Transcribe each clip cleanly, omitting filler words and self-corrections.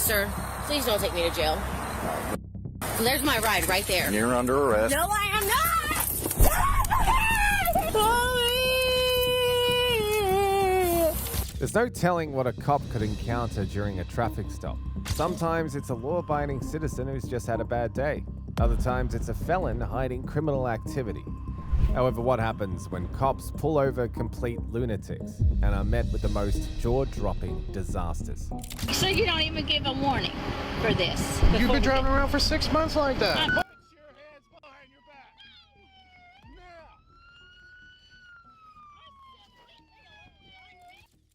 Sir, please don't take me to jail. There's my ride right there. You're under arrest. No, I am not! There's no telling what a cop could encounter during a traffic stop. Sometimes it's a law-abiding citizen who's just had a bad day. Other times it's a felon hiding criminal activity. However, what happens when cops pull over complete lunatics and are met with the most jaw-dropping disasters? So you don't even give a warning for this? You've been driving around for 6 months like that. Put your hands behind your back.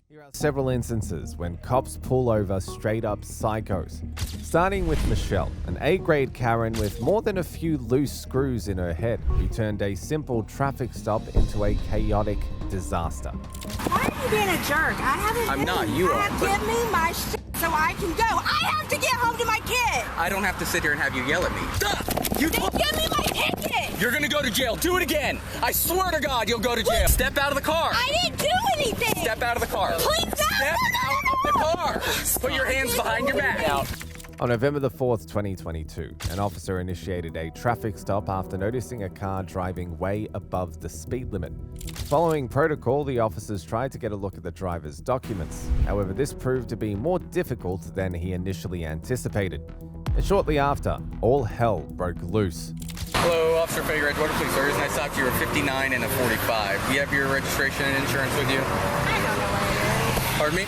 Here are several instances when cops pull over straight-up psychos. Starting with Michelle, an A-grade Karen with more than a few loose screws in her head, who turned a simple traffic stop into a chaotic disaster. Why are you being a jerk? I'm not. You are. Give me my shit so I can go. I have to get home to my kid. I don't have to sit here and have you yell at me. Stop! Then give me my ticket. You're gonna go to jail. Do it again. I swear to God, you'll go to jail. Step out of the car. I didn't do anything. Step out of the car. Please don't. Step out of the car. Put your hands behind your back. On November the 4th, 2022, an officer initiated a traffic stop after noticing a car driving way above the speed limit. Following protocol, the officers tried to get a look at the driver's documents. However, this proved to be more difficult than he initially anticipated. And shortly after, all hell broke loose. Hello, Officer Fager, Edgewater Police Service. Nice to talk to you. You're a 59 and a 45. Do you have your registration and insurance with you? I don't know what it is. Pardon me?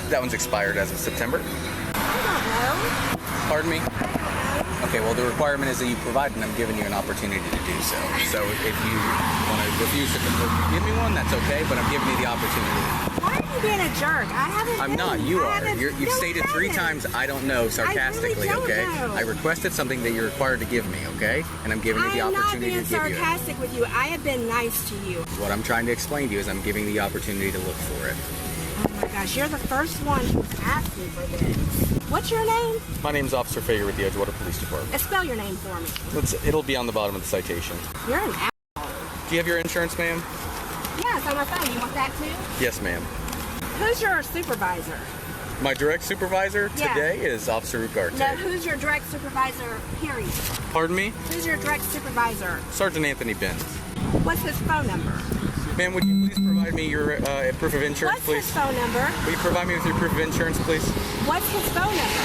That one's expired as of September. I don't know. Pardon me? Okay, well, the requirement is that you provide, and I'm giving you an opportunity to do so. So if you want to refuse to give me one, that's okay, but I'm giving you the opportunity. Why are you being a jerk? I haven't. I'm not. You are. You've stated 3 times, I don't know, sarcastically, I really okay? don't know. I requested something that you're required to give me, okay? And I'm giving you the opportunity to give you I'm not being sarcastic with you. I have been nice to you. What I'm trying to explain to you is I'm giving the opportunity to look for it. Oh my gosh, you're the first one who's asked me for this. What's your name? My name's Officer Fager with the Edgewater Police Department. Spell your name for me. It'll be on the bottom of the citation. You're an asshole. Do you have your insurance, ma'am? Yeah, it's on my phone. You want that too? Yes, ma'am. Who's your supervisor? My direct supervisor Yeah. today is Officer Ugarte. No, who's your direct supervisor, period? Pardon me? Who's your direct supervisor? Sergeant Anthony Benz. What's his phone number? Ma'am, would you please provide me your proof of insurance, What's please? his phone number? Will you provide me with your proof of insurance, please? What's his phone number?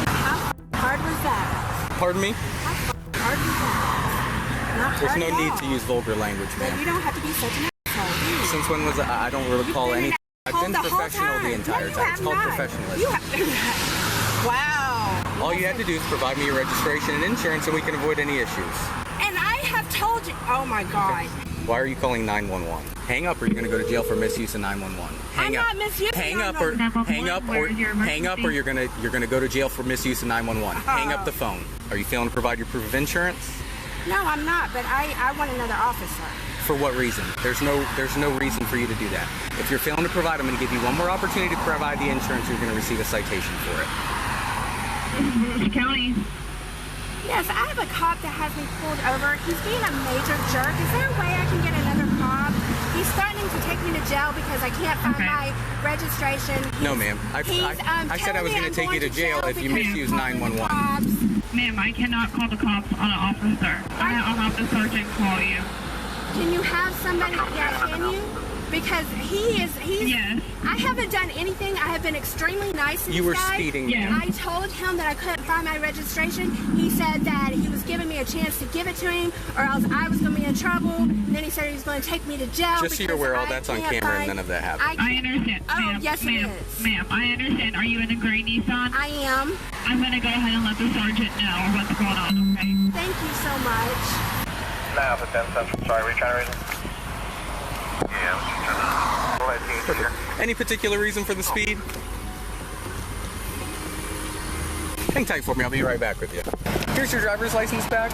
How hard was that? Pardon me? How hard was that? Not There's hard no at need all. to use vulgar language, But ma'am. you don't have to be such an asshole, do you? Since when was I don't recall You've been any. an I've asshole been the whole professional the time. entire No, you time. It's have called not. professionalism. You have. Wow. All you had to do is provide me your registration and insurance, and we can avoid any issues. And I have told you. Oh my God. Why are you calling 911? Hang up, or you're going to go to jail for misuse of 911. Hang I'm up. not misusing Hang up, 911. hang up, or you're going to go to jail for misuse of 911. Hang up the phone. Are you failing to provide your proof of insurance? No, I'm not. But I want another officer. For what reason? There's no reason for you to do that. If you're failing to provide, I'm going to give you one more opportunity to provide the insurance. You're going to receive a citation for it. County. Yes, I have a cop that has me pulled over. He's being a major jerk. Is there a way I can get another cop? He's threatening to take me to jail because I can't find my registration. No, ma'am. I said I was going to take you to jail if you misuse 911. Ma'am, I cannot call the cops on an officer. I'll have the sergeant call you. Can you have somebody? Yeah, can you? Because he's. Yes. I haven't done anything. I have been extremely nice to this You were guy. speeding. Yeah. I told him that I couldn't find my registration. He said that he was giving me a chance to give it to him, or else I was going to be in trouble. And then he said he was going to take me to jail. Just so you're aware, all that's on camera and none of that happened. I understand. Oh, ma'am, yes, it ma'am, is. Ma'am, I understand. Are you in a gray Nissan? I am. I'm going to go ahead and let the sergeant know what's going on, okay? Thank you so much. Now for 10 Central. Sorry, we trying to reason? Yeah, Any particular reason for the speed? Hang tight for me. I'll be right back with you. Here's your driver's license back.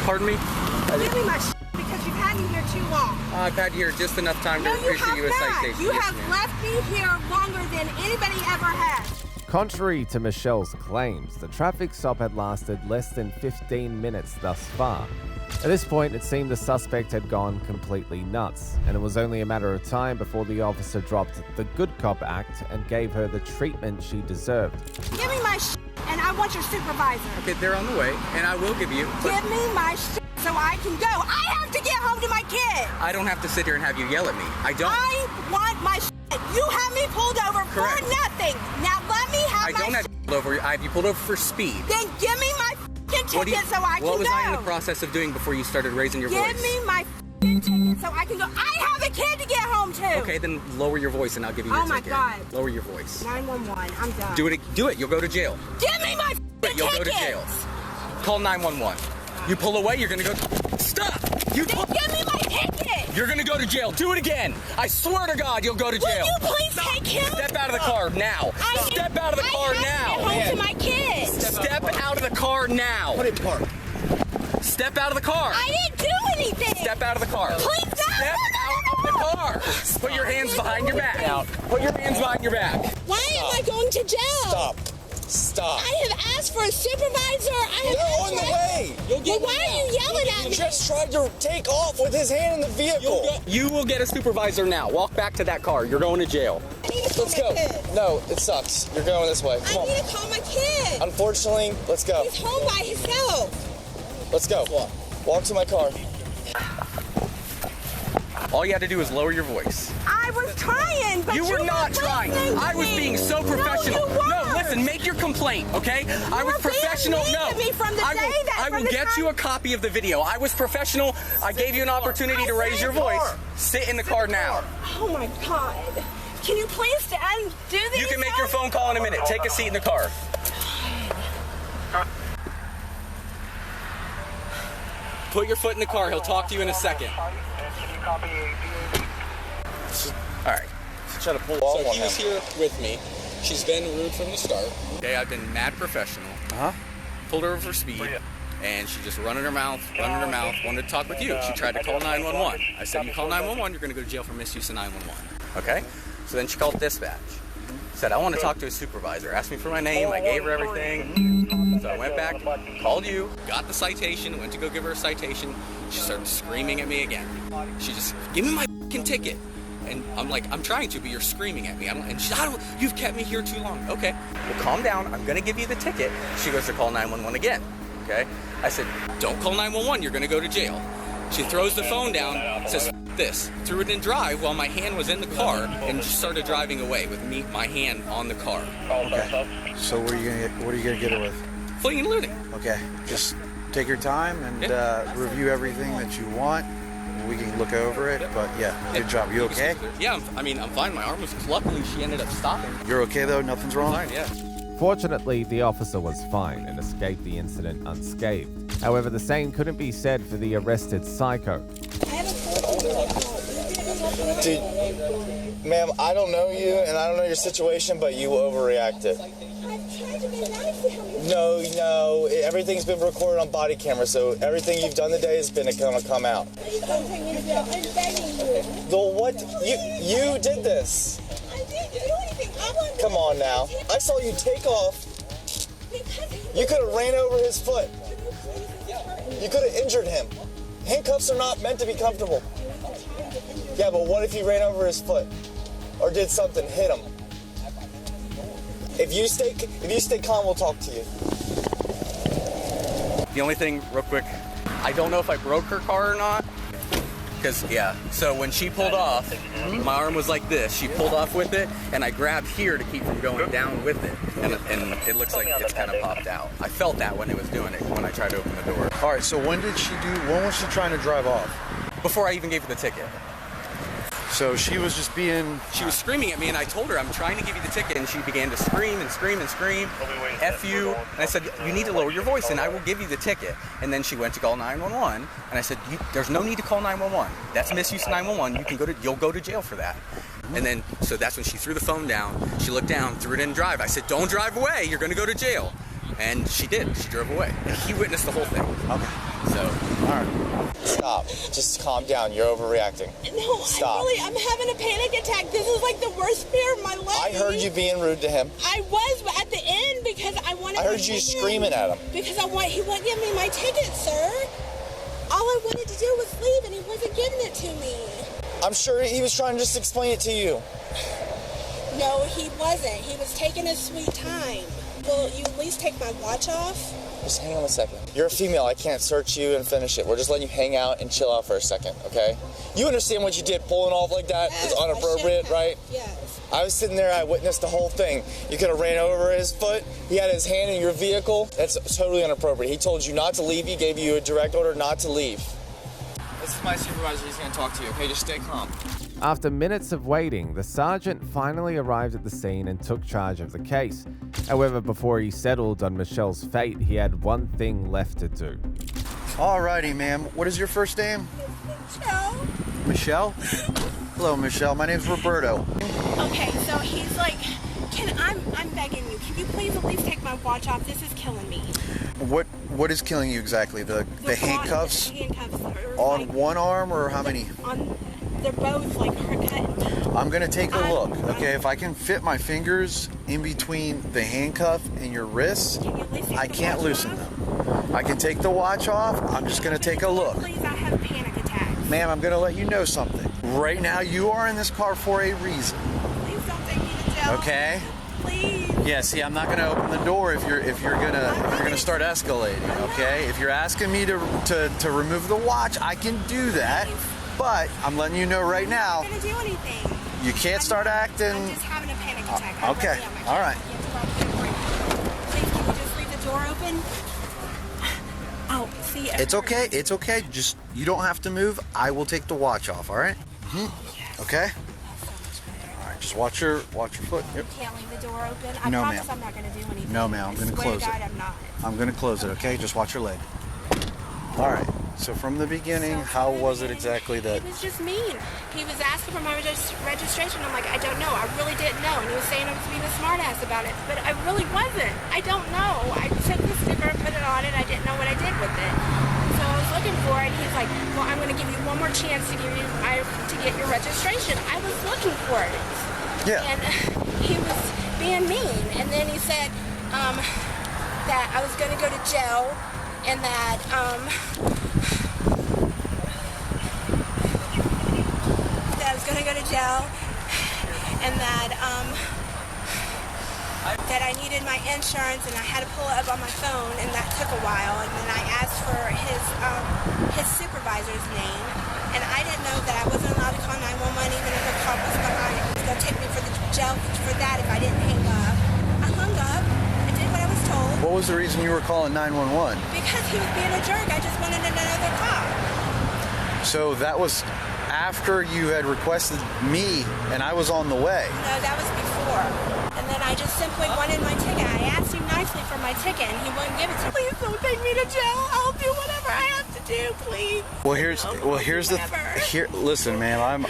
Pardon me? Give me my because you've had me here too long. I've had you here just enough time to No, you issue have you a not. citation. You Yes, have ma'am. left me here longer than anybody ever has. Contrary to Michelle's claims, the traffic stop had lasted less than 15 minutes thus far. At this point, it seemed the suspect had gone completely nuts, and it was only a matter of time before the officer dropped the good cop act and gave her the treatment she deserved. Give me my and I want your supervisor. Okay, they're on the way, and I will give you. Give me my so I can go. I have to get home to my kid. I don't have to sit here and have you yell at me. I don't. I want my You have me pulled over Correct. for nothing. Now let me have I don't have you pulled over. I have you pulled over for speed. Then give me my ticket so I can go. What was I in the process of doing before you started raising your voice? Give me my ticket so I can go. I have a kid to get home to. Okay, then lower your voice and I'll give you your ticket. Oh my God. Lower your voice. 911. I'm done. Do it. Do it. You'll go to jail. Give me my You'll go to jail. Call 911. You pull away, you're gonna go. Stop! You Then give me my ticket. You're gonna go to jail. Do it again. I swear to God, you'll go to jail. Will you please take him? Step out of the car now. Step out of the car now. I have to get home to my kids. Step out of the car now. Put it in park. Step out of the car. I didn't do anything. Step out of the car. Please don't. Step out of the car. Put your hands behind your back. Put your hands behind your back. Why am I going to jail? Stop. I have asked for a supervisor. They're on the way. Well, why are you yelling at He me? just tried to take off with his hand in the vehicle. You will get a supervisor now. Walk back to that car. You're going to jail. I need to call Let's my go. kid. No, it sucks. You're going this way. Come I on. need to call my kid. Unfortunately, let's go. He's home by himself. Let's go. Walk to my car. All you had to do is lower your voice. I was trying, but You were not trying. I was being so professional. No, you weren't. Listen, make your complaint, okay? I was were being professional. mean No. to me from the I day will, that- I from will the get time- you a copy of the video. I was professional. I gave you an opportunity to raise your voice. Sit in the car now. Oh my God. Can you please do this? You can make your phone call in a minute. Take a seat in the car. Put your foot in the car. He'll talk to you in a second. Can you copy All right. Try to pull off So on he was him. here with me. She's been rude from the start. Okay, I've been mad professional. Pulled her over for speed, and she just running her mouth, wanted to talk with you. She tried to call 911. I said, you call 911, you're going to go to jail for misuse of 911. Okay? So then she called dispatch. Said, I want to talk to a supervisor. Asked me for my name. I gave her everything. So I went back, called you, got the citation, went to go give her a citation. She started screaming at me again. She just, give me my fucking ticket. And I'm like, I'm trying to, but you're screaming at me. You've kept me here too long. Okay, well, calm down. I'm going to give you the ticket. She goes to call 911 again. Okay? I said, don't call 911. You're going to go to jail. She throws the phone down, says, this. Threw it in drive while my hand was in the car and just started driving away with my hand on the car. Okay. So what are you gonna get her with? Fleeing and looting. Okay. Just take your time and review everything that you want. We can look over it, but yeah, good job. You okay? Yeah, I'm fine. My arm was, luckily she ended up stopping. You're okay though? Nothing's wrong? Fine, yeah. Fortunately, the officer was fine and escaped the incident unscathed. However, the same couldn't be said for the arrested psycho. Dude, ma'am, I don't know you and I don't know your situation, but you overreacted. No, everything's been recorded on body camera, so everything you've done today is gonna come out. Please don't take me to jail. I'm begging you. The what? You did this. I didn't do anything. I want Come on now. I saw you take off. You could have ran over his foot. You could have injured him. Handcuffs are not meant to be comfortable. Yeah, but what if you ran over his foot? Or did something, hit him? If you stay calm, we'll talk to you. The only thing, real quick, I don't know if I broke her car or not. Because, so when she pulled off, my arm was like this. She pulled off with it, and I grabbed here to keep from going down with it. And it looks like it's kind of popped out. I felt that when it was doing it, when I tried to open the door. All right, so when was she trying to drive off? Before I even gave her the ticket. So she was just being... She was screaming at me, and I told her, I'm trying to give you the ticket, and she began to scream and scream and scream. F you. And I said, you need to lower your voice, and I will give you the ticket. And then she went to call 911, and I said, there's no need to call 911. That's misuse of 911. You'll go to jail for that. And then, so that's when she threw the phone down. She looked down, threw it in drive. I said, don't drive away. You're going to go to jail. And she did. She drove away. And he witnessed the whole thing. Okay. So, all right. Stop. Just calm down. You're overreacting. No, Stop. I'm having a panic attack. This is like the worst fear of my life. I heard you being rude to him. I was at the end because I wanted. I heard you screaming at him. Because he wouldn't give me my ticket, sir. All I wanted to do was leave, and he wasn't giving it to me. I'm sure he was trying to just explain it to you. No, he wasn't. He was taking his sweet time. Will you at least take my watch off? Just hang on a second. You're a female. I can't search you and finish it. We're just letting you hang out and chill out for a second, okay? You understand what you did, pulling off like that is inappropriate, right? Yes. I was sitting there. I witnessed the whole thing. You could have ran over his foot. He had his hand in your vehicle. That's totally inappropriate. He told you not to leave. He gave you a direct order not to leave. This is my supervisor. He's going to talk to you, okay? Just stay calm. After minutes of waiting, the sergeant finally arrived at the scene and took charge of the case. However, before he settled on Michelle's fate, he had one thing left to do. Alrighty, ma'am. What is your first name? Michelle. Michelle? Hello, Michelle. My name's Roberto. Okay, so he's like, I'm begging you, can you please at least take my watch off? This is killing me. What is killing you exactly? The handcuffs? The handcuffs are on like, one arm or how many? They're both like cut. I'm gonna take a look, okay? If I can fit my fingers in between the handcuff and your wrists, I can't loosen them. I can take the watch off. I'm just gonna take a look. Please, I have panic attacks. Ma'am, I'm gonna let you know something. Right now, you are in this car for a reason. Please don't take me to jail. Okay? Please. Yeah, see, I'm not gonna open the door if you're gonna start escalating, okay? If you're asking me to remove the watch, I can do that. But I'm letting you know right now. I'm not gonna do anything. You can't start acting. I'm just having a panic attack. Okay. All right. Please, can you just leave the door open? Oh, see. It's okay. It's okay. Just you don't have to move. I will take the watch off. All right. Yes. Okay. That's so much better. All right. Just watch your foot. Yep. You can't leave the door open. I No, promise ma'am. I'm not gonna do anything. No, ma'am. I'm gonna close God, it. I'm not. I'm gonna close it. Okay. Just watch your leg. All right. So from the beginning, how was it exactly that? He was just mean. He was asking for my registration. I'm like, I don't know. I really didn't know. And he was saying I was being a smartass about it, but I really wasn't. I don't know. I took the sticker and put it on it. I didn't know what I did with it. So I was looking for it. And he's like, well, I'm going to give you one more chance to get your registration. I was looking for it. Yeah. And he was being mean. And then he said that I was going to go to jail and that I was going to go to jail, and that I needed my insurance, and I had to pull it up on my phone, and that took a while. And then I asked for his supervisor's name, and I didn't know that I wasn't allowed to call 911 even if a cop was behind. He was going to take me for the jail for that if I didn't hang up. I hung up. I did what I was told. What was the reason you were calling 911? Because he was being a jerk. I just wanted another cop. So that was after you had requested me and I was on the way. No, that was before. And then I just simply wanted my ticket. I asked him nicely for my ticket and he wouldn't give it to me. Please don't take me to jail. I'll do whatever I have to do, please. Listen, man,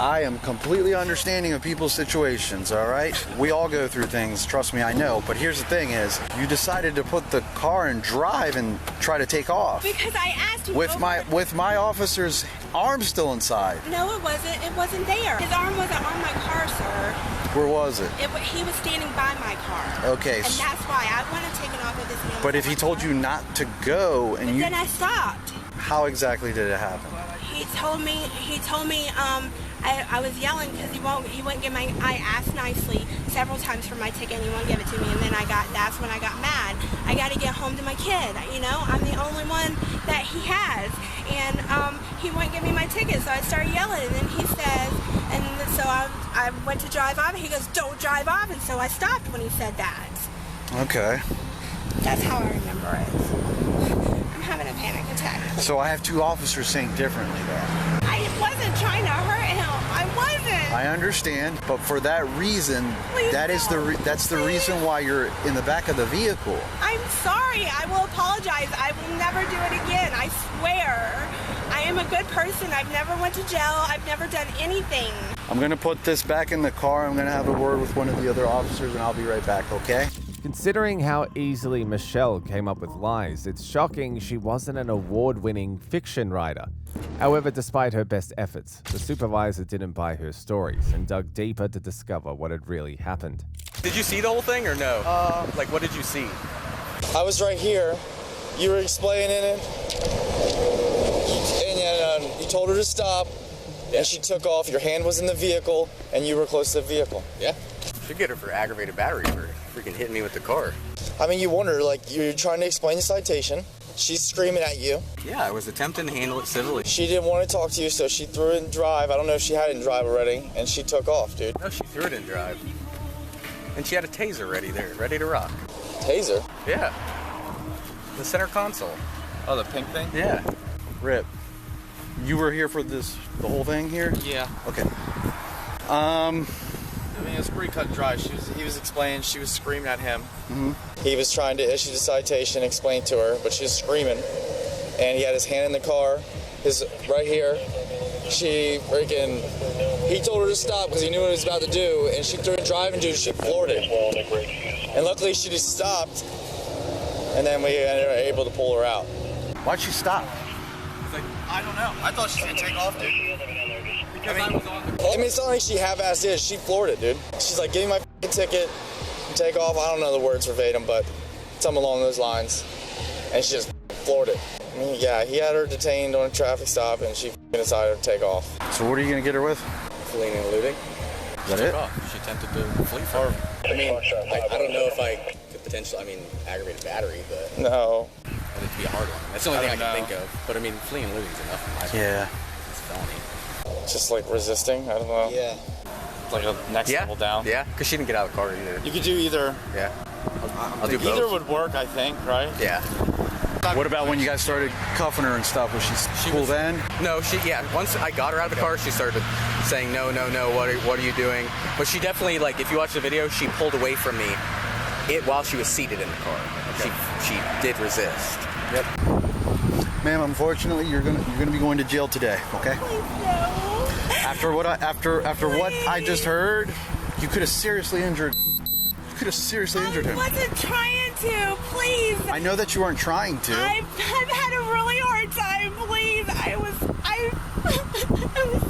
I am completely understanding of people's situations, all right? We all go through things, trust me, I know. But here's the thing is, you decided to put the car in drive and try to take off. Because I asked him with my officer's arm still inside. No, it wasn't. It wasn't there. His arm wasn't on my car, sir. Where was it? He was standing by my car. Okay. And that's why I wanted to take it off of this man. But if he told you not to go and then I stopped. How exactly did it happen? He told me I was yelling because he wouldn't give my. I asked nicely several times for my ticket and he wouldn't give it to me, and then that's when I got mad. I got to get home to my kid. You know, I'm the only one that he has, and he wouldn't give me my ticket, so I started yelling, and then he says, and so I went to drive off, and he goes, "Don't drive off," and so I stopped when he said that. Okay. That's how I remember it. I'm having a panic attack. So I have two officers saying differently, though. I wasn't trying to hurt him. I wasn't. I understand, but for that reason, that's the reason why you're in the back of the vehicle. I'm sorry. I will apologize. I will never do it again. I swear. I am a good person. I've never went to jail. I've never done anything. I'm going to put this back in the car. I'm going to have a word with one of the other officers, and I'll be right back, okay? Considering how easily Michelle came up with lies, it's shocking she wasn't an award-winning fiction writer. However, despite her best efforts, the supervisor didn't buy her stories and dug deeper to discover what had really happened. Did you see the whole thing or no? Like, what did you see? I was right here. You were explaining it. told her to stop, and she took off. Your hand was in the vehicle, and you were close to the vehicle. Yeah. Should get her for aggravated battery for freaking hitting me with the car. I mean, you wonder, like, you're trying to explain the citation. She's screaming at you. Yeah, I was attempting to handle it civilly. She didn't want to talk to you, so she threw it in drive. I don't know if she had it in drive already, and she took off, dude. No, she threw it in drive. And she had a taser ready there, ready to rock. Taser? Yeah. The center console. Oh, the pink thing? Yeah. Rip, you were here for the whole thing here? Yeah. Okay. I mean, it's pretty cut and dry. He was explaining, she was screaming at him. Mm-hmm. He was trying to issue the citation, explain to her, but she was screaming. And he had his hand in the car, right here. He told her to stop because he knew what he was about to do, and she threw it driving, dude. She floored it. And luckily she just stopped, and then we were able to pull her out. Why'd she stop? I don't know. I thought she was going to take off, dude. I mean, it's not like she half-assed did. She floored it, dude. She's like, give me my f***ing ticket and take off. I don't know the words verbatim, but something along those lines. And she just floored it. I mean, yeah, he had her detained on a traffic stop, and she decided to take off. So what are you going to get her with? Fleeing and eluding. Is that it? She attempted to flee from me. I mean, I don't know if I could potentially, aggravated battery, but... No. It'd be a hard one. That's the only thing I can think of. But I mean, fleeing and eluding is enough for my opinion. Yeah. It's felony. Just like resisting, I don't know. Yeah. It's like a next level down. Yeah, because she didn't get out of the car either. You could do either. Yeah. I'll do both. Either would work, I think, right? Yeah. What about when you guys started cuffing her and stuff? Was she cool then? No, once I got her out of the car, she started saying, no, what are you doing? But she definitely, like, if you watch the video, she pulled away from me while she was seated in the car. Okay. She did resist. Yep. Ma'am, unfortunately, you're gonna be going to jail today. Okay. Please no. After what I just heard, you could have seriously injured. You could have seriously injured him. I wasn't trying to. Please. I know that you weren't trying to. I've had a really hard time. Please. I was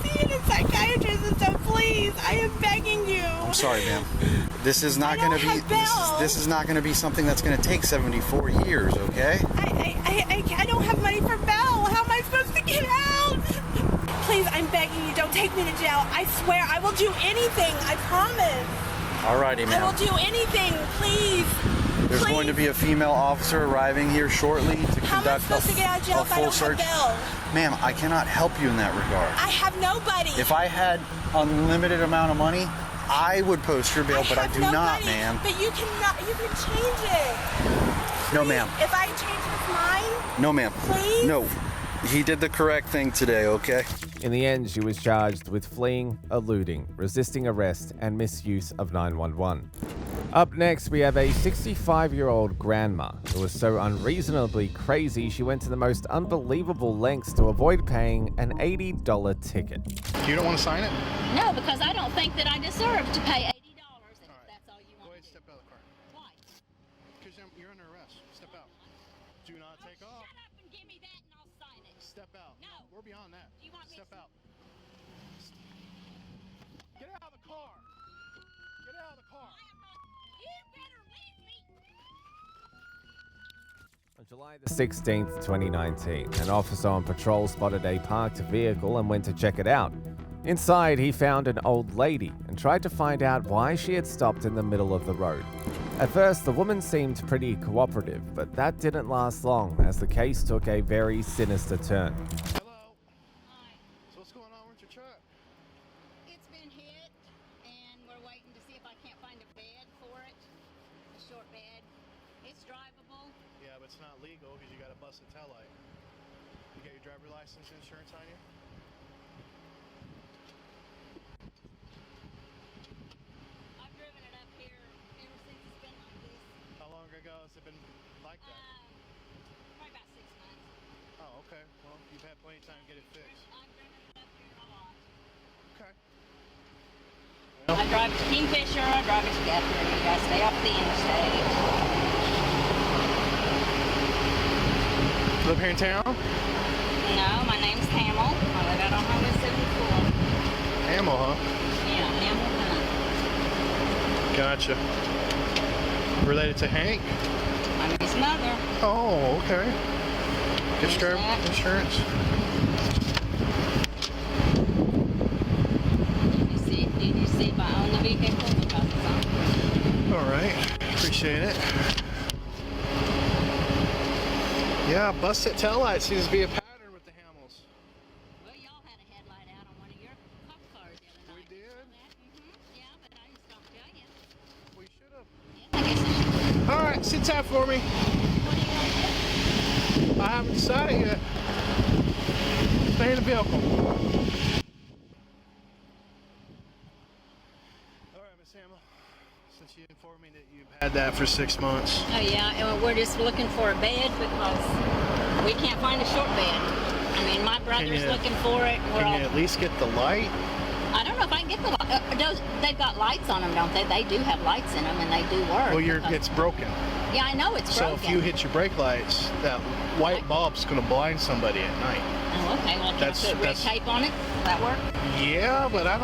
seeing a psychiatrist, and so please, I am begging you. I'm sorry, ma'am. This is not going to be. This is not going to be something that's going to take 74 years. Okay. I don't have money for bail. How am I supposed to get out? Please, I'm begging you. Don't take me to jail. I swear, I will do anything. I promise. Alrighty, ma'am. I will do anything. Please. There's going to be a female officer arriving here shortly to How am I conduct supposed to get out of jail a if I full don't search. have bail? Ma'am, I cannot help you in that regard. I have nobody. If I had unlimited amount of money, I would post your bail, but I do not, ma'am. But you cannot. You can change it. No, ma'am. If I change his mind. No, ma'am. Please. No. He did the correct thing today, okay? In the end, she was charged with fleeing, eluding, resisting arrest, and misuse of 911. Up next, we have a 65-year-old grandma who was so unreasonably crazy she went to the most unbelievable lengths to avoid paying an $80 ticket. You don't want to sign it? No, because I don't think that I deserve to pay $80 if that's all you Go want ahead, to do. step out of the car. Why? Because you're under arrest. Step out. Do not take off. Shut up and give me that and I'll sign it. Step out. No. We're beyond that. Do you want me Step to- out. Get out of the car. Get out of the car. You better leave me. On July the 16th, 2019, an officer on patrol spotted a parked vehicle and went to check it out. Inside, he found an old lady and tried to find out why she had stopped in the middle of the road. At first, the woman seemed pretty cooperative, but that didn't last long as the case took a very sinister turn. Hello. Hi. So what's going on with your truck? It's been hit, and we're waiting to see if I can't find a bed for it. A short bed. It's drivable. Yeah, but it's not legal because you got a busted taillight. You got your driver license and insurance on you? I've driven it up here ever since it's been like this. How long ago has it been like that? Probably about 6 months. Oh, okay. Well, you've had plenty of time to get it fixed. I've driven it up here a lot. Okay. I drive it to Kingfisher, I drive it to Guthrie. You guys stay off the interstate. Live here in town? No, my name's Hamill. I live out on Highway 74. Ammo, huh? Yeah, Hamill Hunt. Gotcha. Related to Hank? I'm his mother. Oh, okay. Get your What's that? insurance. Appreciate it. Yeah, busted taillight seems to be a pattern with the Hamels. Well, y'all had a headlight out on one of your cop cars the other night. We did? Yeah, but I didn't stop to tell you. We should have. Yeah, I guess I should. All right, sit tight for me. I haven't decided yet. Stay in the vehicle. All right, Miss Hamill. Since you informed me that you've had that for 6 months. Oh yeah, and we're just looking for a bed because we can't find a short bed. I mean, my brother's looking for it. Can you at least get the light? I don't know if I can get the light. They've got lights on them, don't they? They do have lights in them, and they do work. Well, it's broken. Yeah, I know it's broken. So if you hit your brake lights, that white bulb's going to blind somebody at night. Oh, okay. Well, can I put red tape on it? Will that work? Yeah, but I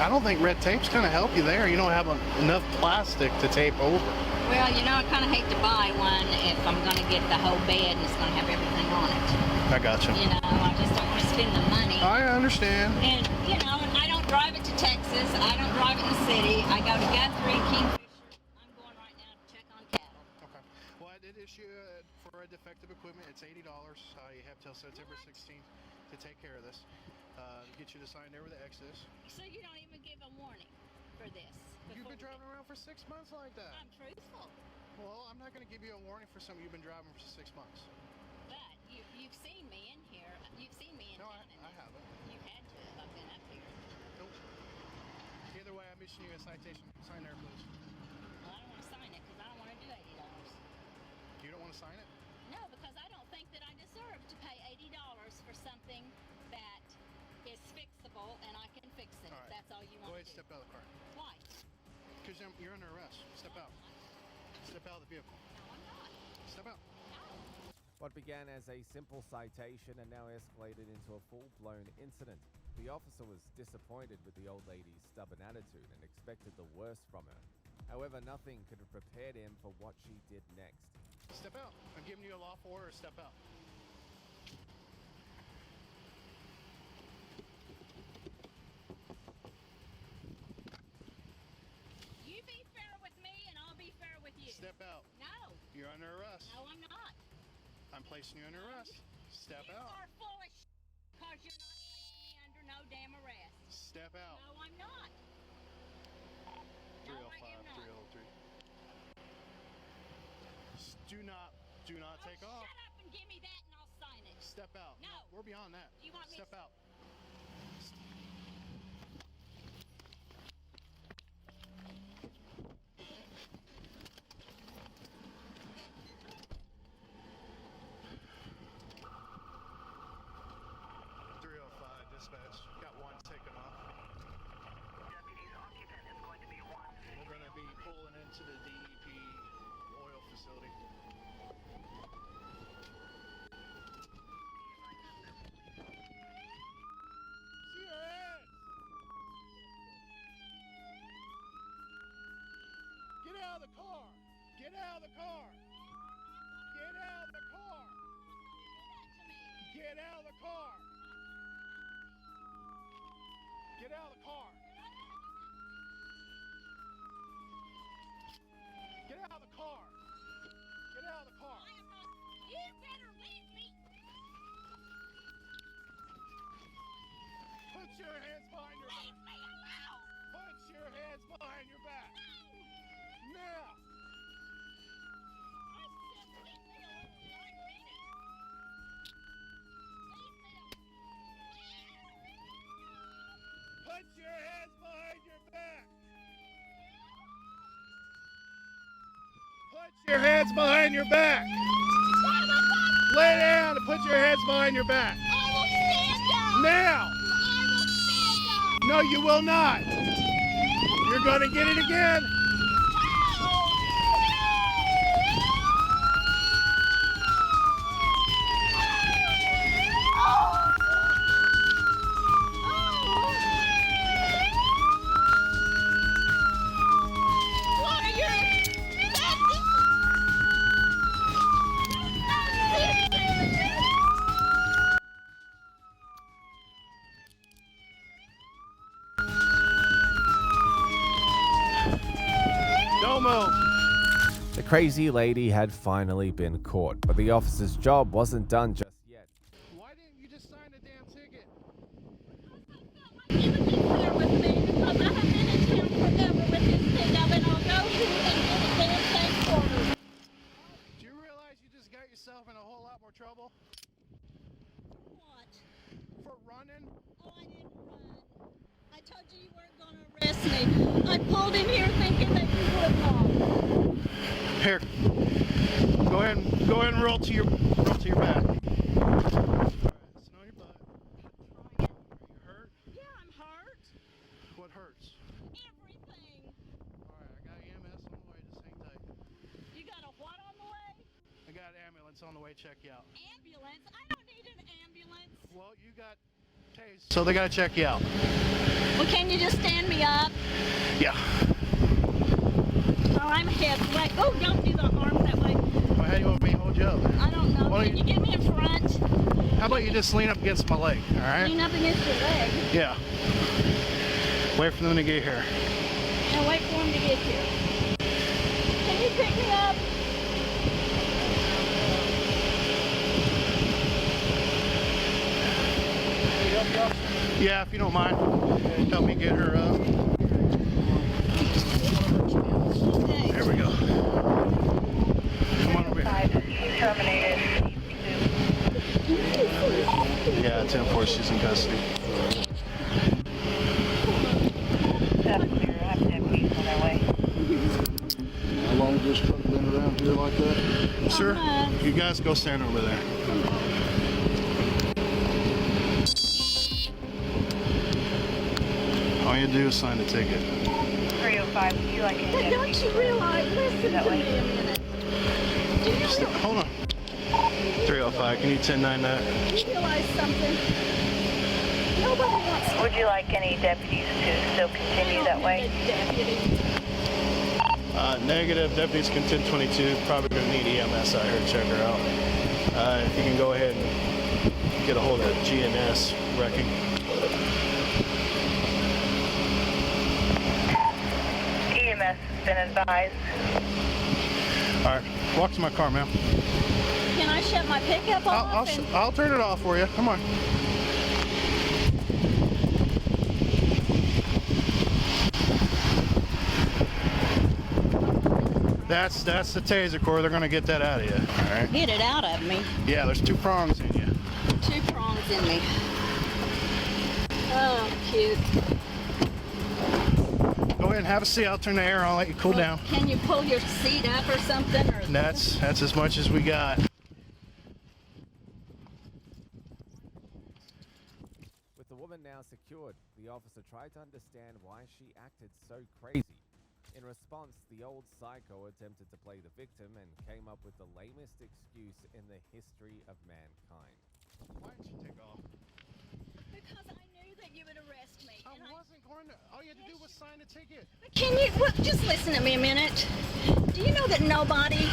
don't think red tape's going to help you there. You don't have enough plastic to tape over. Well, you know, I kind of hate to buy one if I'm going to get the whole bed and it's going to have everything on it. I gotcha. You know, I just don't want to spend the money. I understand. And, you know, I don't drive it to Texas. I don't drive it in the city. I go to Guthrie, Kingfisher. I'm going right now to check on cattle. Okay. Well, I did issue for a defective equipment. It's $80. You have till September 16th to take care of this. Get you to sign there with the Exodus. So you don't even give a warning for this? You've been driving around for 6 months like that. I'm truthful. Well, I'm not going to give you a warning for something you've been driving for 6 months. But you've seen me in here. You've seen me in town. No, I haven't. You had to have. I've been up here. Nope. Either way, I'm issuing you a citation. Sign there, please. Well, I don't want to sign it because I don't want to do $80. You don't want to sign it? No, because I don't think that I deserve to pay $80 for something that is fixable and I can fix it. All right. If that's all you want Go ahead to and step out of the car. Why? Because you're under arrest. Step out. Step out of the vehicle. No, I'm not. Step out. What began as a simple citation and now escalated into a full-blown incident. The officer was disappointed with the old lady's stubborn attitude and expected the worst from her. However, nothing could have prepared him for what she did next. Step out. I'm giving you a lawful order. Step out. You be fair with me and I'll be fair with you. Step out. No. You're under arrest. No, I'm not. I'm placing you under arrest. Step You out. are full of because you're not placing me under no damn arrest. Step out. No, I'm not. 305, No, I am not. 303. Do not take off. Shut up and give me that and I'll sign it. Step out. No. We're beyond that. You want me Step to- out. Dispatch. Got one taken off. Deputies, occupant is going to be one. We're going to be pulling into the DEP oil facility. See your ass! Get out of the car! Get out of the car! Get out of the car! Get out of the car! Get out of the car! Get out of the car! Get out of the car! You better leave me. Put your hands behind your back! Leave me alone. Put your hands behind your back! Now! I said leave me alone and I mean it. Leave me alone. Put your hands behind your back! Put your hands behind your back! Lay down and put your hands behind your back! I will stand up. Now! I will stand up. No, you will not! You're gonna get it again! What are your Don't move. The crazy lady had finally been caught, but the officer's job wasn't done just yet. Why didn't you just sign the damn ticket? Give it clear with me because I have been in town forever with this thing. I've been on go to and get a damn thing for me. Do you realize you just got yourself in a whole lot more trouble? What? For running? Oh, I didn't run. I told you you weren't going to arrest me. I pulled him here thinking that you would not. Here. Go ahead and roll to your back. Alright, sit on your butt. Are you hurt? Yeah, I'm hurt. What hurts? Everything. Alright, I got EMS on the way, just hang tight. You got a what on the way? I got an ambulance on the way, check you out. Ambulance? I don't need an ambulance. Well, you got tased, so they gotta check you out. Well, can you just stand me up? Yeah. Oh, I'm head. Like, oh, don't do the arms that way. Well, how do you want me to hold you up? I don't know. Well, Can you get me in front? How about you just lean up against my leg, alright? Lean up against your leg. Yeah. Wait for them to get here. And wait for him to get here. Can you pick me up? Yeah, if you don't mind. Help me get her up. There we go. Come on over here. Yeah, 10-4, she's in custody. How long has this truck been around here like that? Sir, you guys go stand over there. All you do is sign the ticket. 305, would you like any But don't you realize, listen to me a minute. Do you realize, Hold on. 305, can you 10-9 that? you realize something? Nobody wants to. Would you like any deputies to still continue that way? Negative. Deputies can 1022. Probably going to need EMS out here to check her out. If you can go ahead and get a hold of GNS wrecking. EMS has been advised. All right, walk to my car, ma'am. Can I shut my pickup off? I'll turn it off for you. Come on. That's the taser cord. They're gonna get that out of you. All right. Get it out of me. Yeah, there's 2 prongs in you. 2 prongs in me. Oh, cute. Go ahead and have a seat. I'll turn the air on. I'll let you cool down. Can you pull your seat up or something? Or That's as much as we got. With the woman now secured, the officer tried to understand why she acted so crazy. In response, the old psycho attempted to play the victim and came up with the lamest excuse in the history of mankind. Why didn't you take off? Because I knew that you would arrest me. I wasn't going to. All you had to do was sign the ticket. Can you just listen to me a minute? Do you know that nobody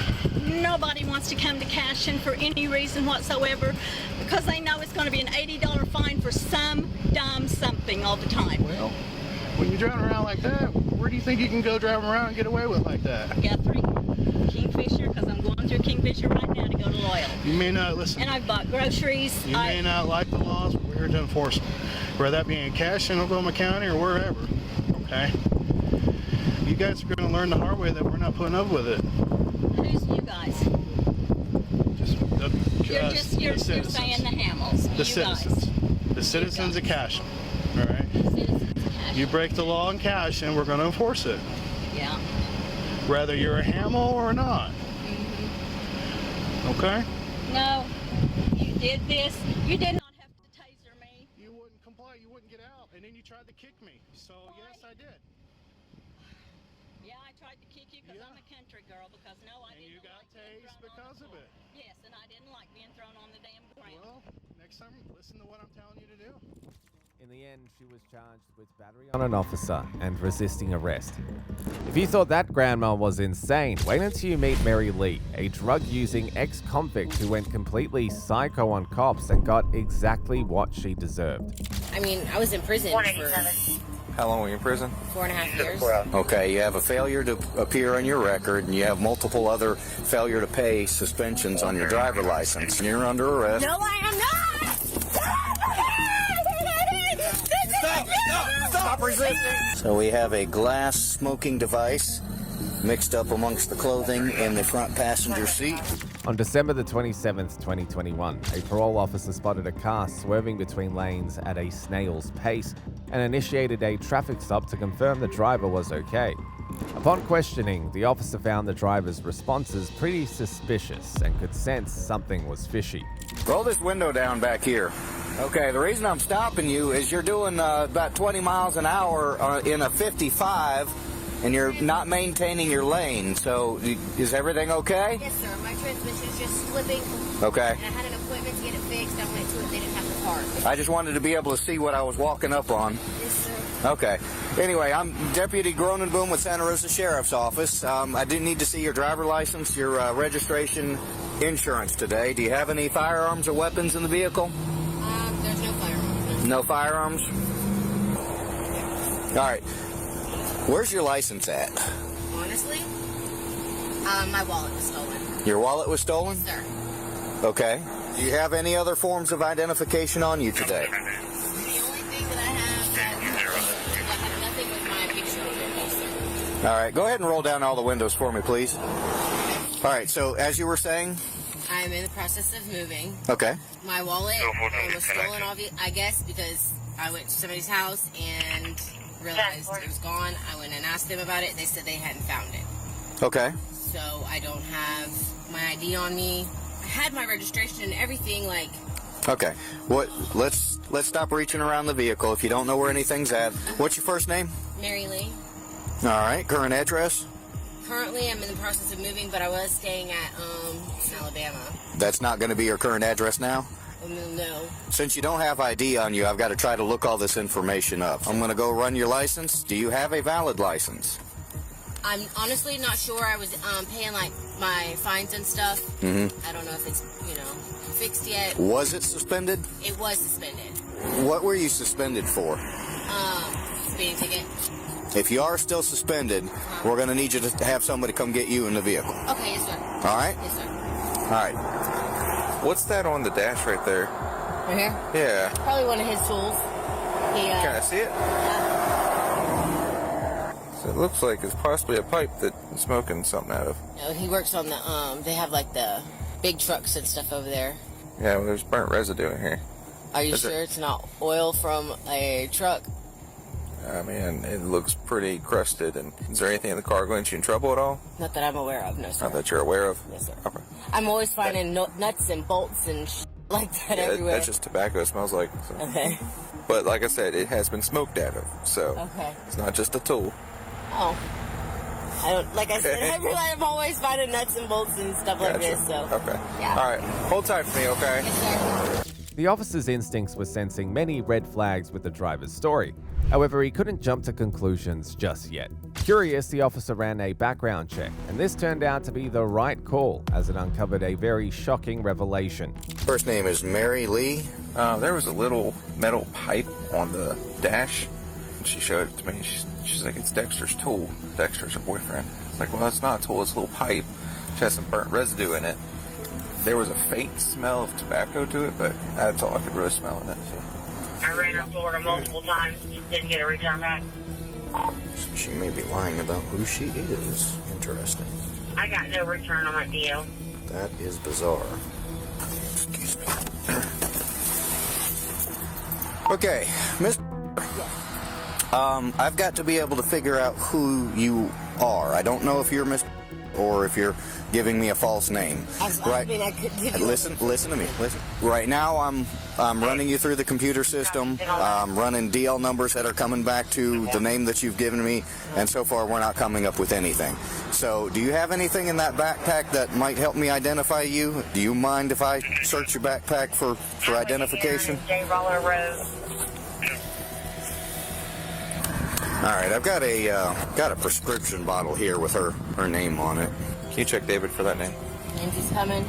wants to come to cash in for any reason whatsoever because they know it's going to be an $80 fine for some dumb something all the time? Well, when you're driving around like that, where do you think you can go driving around and get away with like that? Guthrie, Kingfisher, because I'm going through Kingfisher right now to go to Loyal. You may not listen. And I've bought groceries. You may not like the laws, but we're here to enforce them. Whether that be in Cache in Oklahoma County or wherever. Okay? You guys are going to learn the hard way that we're not putting up with it. Who's you guys? You're saying the Hamels. The citizens. Guys. The citizens of Cache. All right? You break the law in Cache and we're going to enforce it. Yeah. Whether you're a Hamel or not. Okay? No. You did this. You did not have to taser me. You wouldn't comply. You wouldn't get out. And then you tried to kick me. So, yes, I did. Yeah, I tried to kick you because I'm a country girl. Because, no, I didn't. And you got tased because of it. Yes, and I didn't like being thrown on the damn ground. Well, next time, listen to what I'm telling you to do. In the end, she was charged with battery on an officer and resisting arrest. If you thought that grandma was insane, wait until you meet Mary Lee, a drug-using ex-convict who went completely psycho on cops and got exactly what she deserved. I mean, I was in prison for How long were you in prison? 4.5 years. Okay, you have a failure to appear on your record, and you have multiple other failure to pay suspensions on your driver license. You're under arrest. No, I am not! Stop resisting! So we have a glass smoking device mixed up amongst the clothing in the front passenger seat. On December the 27th, 2021, a parole officer spotted a car swerving between lanes at a snail's pace and initiated a traffic stop to confirm the driver was okay. Upon questioning, the officer found the driver's responses pretty suspicious and could sense something was fishy. Roll this window down back here. Okay, the reason I'm stopping you is you're doing about 20 miles an hour in a 55, and you're not maintaining your lane. So, is everything okay? Yes, sir. My transmission's just slipping. Okay. And I had an appointment to get it fixed. I went to it. They didn't have the car. I just wanted to be able to see what I was walking up on. Yes, sir. Okay. Anyway, I'm Deputy Gronenboom with Santa Rosa Sheriff's Office. I do need to see your driver license, your registration, insurance today. Do you have any firearms or weapons in the vehicle? There's no firearms. No firearms? All right. Where's your license at? Honestly, my wallet was stolen. Your wallet was stolen? Sir. Okay. Do you have any other forms of identification on you today? The only thing that I have nothing with my picture on it, sir. All right. Go ahead and roll down all the windows for me, please. All right. So, as you were saying? I'm in the process of moving. Okay. My wallet was stolen, I guess, because I went to somebody's house and realized it was gone. I went and asked them about it. They said they hadn't found it. Okay. So I don't have my ID on me. I had my registration and everything, like. Okay. Let's stop reaching around the vehicle. If you don't know where anything's at, what's your first name? Mary Lee. All right. Current address? Currently, I'm in the process of moving, but I was staying at Alabama. That's not going to be your current address now? No. Since you don't have ID on you, I've got to try to look all this information up. I'm going to go run your license. Do you have a valid license? I'm honestly not sure. I was paying like my fines and stuff. Mm-hmm. I don't know if it's fixed yet. Was it suspended? It was suspended. What were you suspended for? Speeding ticket. If you are still suspended, we're going to need you to have somebody come get you in the vehicle. Okay, yes, sir. All right? Yes, sir. All right. What's that on the dash right there? Right here? Yeah. Probably one of his tools. Can I see it? Yeah. So it looks like it's possibly a pipe that he's smoking something out of. No, he works on the, they have like the big trucks and stuff over there. Yeah, well, there's burnt residue in here. Are you sure it's not oil from a truck? I mean, it looks pretty crusted. And is there anything in the car going to get you in trouble at all? Not that I'm aware of, no, sir. Not that you're aware of? Yes, sir. Okay. I'm always finding nuts and bolts and like that everywhere. That's just tobacco, it smells like. So. Okay. But like I said, it has been smoked out of, so okay. It's not just a tool. Oh. I don't, like I said, I'm always finding nuts and bolts and stuff like this, so. Okay. Yeah. All right. Hold tight for me, okay? Yes, sir. The officer's instincts were sensing many red flags with the driver's story. However, he couldn't jump to conclusions just yet. Curious, the officer ran a background check, and this turned out to be the right call as it uncovered a very shocking revelation. First name is Mary Lee. There was a little metal pipe on the dash, and she showed it to me. She's like, it's Dexter's tool. Dexter's her boyfriend. It's like, well, that's not a tool, it's a little pipe. She has some burnt residue in it. There was a faint smell of tobacco to it, but that's all I could really smell in it. So. I ran her Florida multiple times, didn't get a return back. She may be lying about who she is. Interesting. I got no return on my deal. That is bizarre. Excuse me. Okay, Miss. I've got to be able to figure out who you are. I don't know if you're Miss or if you're giving me a false name. Listen to me. Listen. Right now, I'm running you through the computer system. I'm running DL numbers that are coming back to the name that you've given me, and so far we're not coming up with anything. So, do you have anything in that backpack that might help me identify you? Do you mind if I search your backpack for identification? Roller Road. All right, I've got a prescription bottle here with her name on it. Can you check David for that name? Nancy's coming.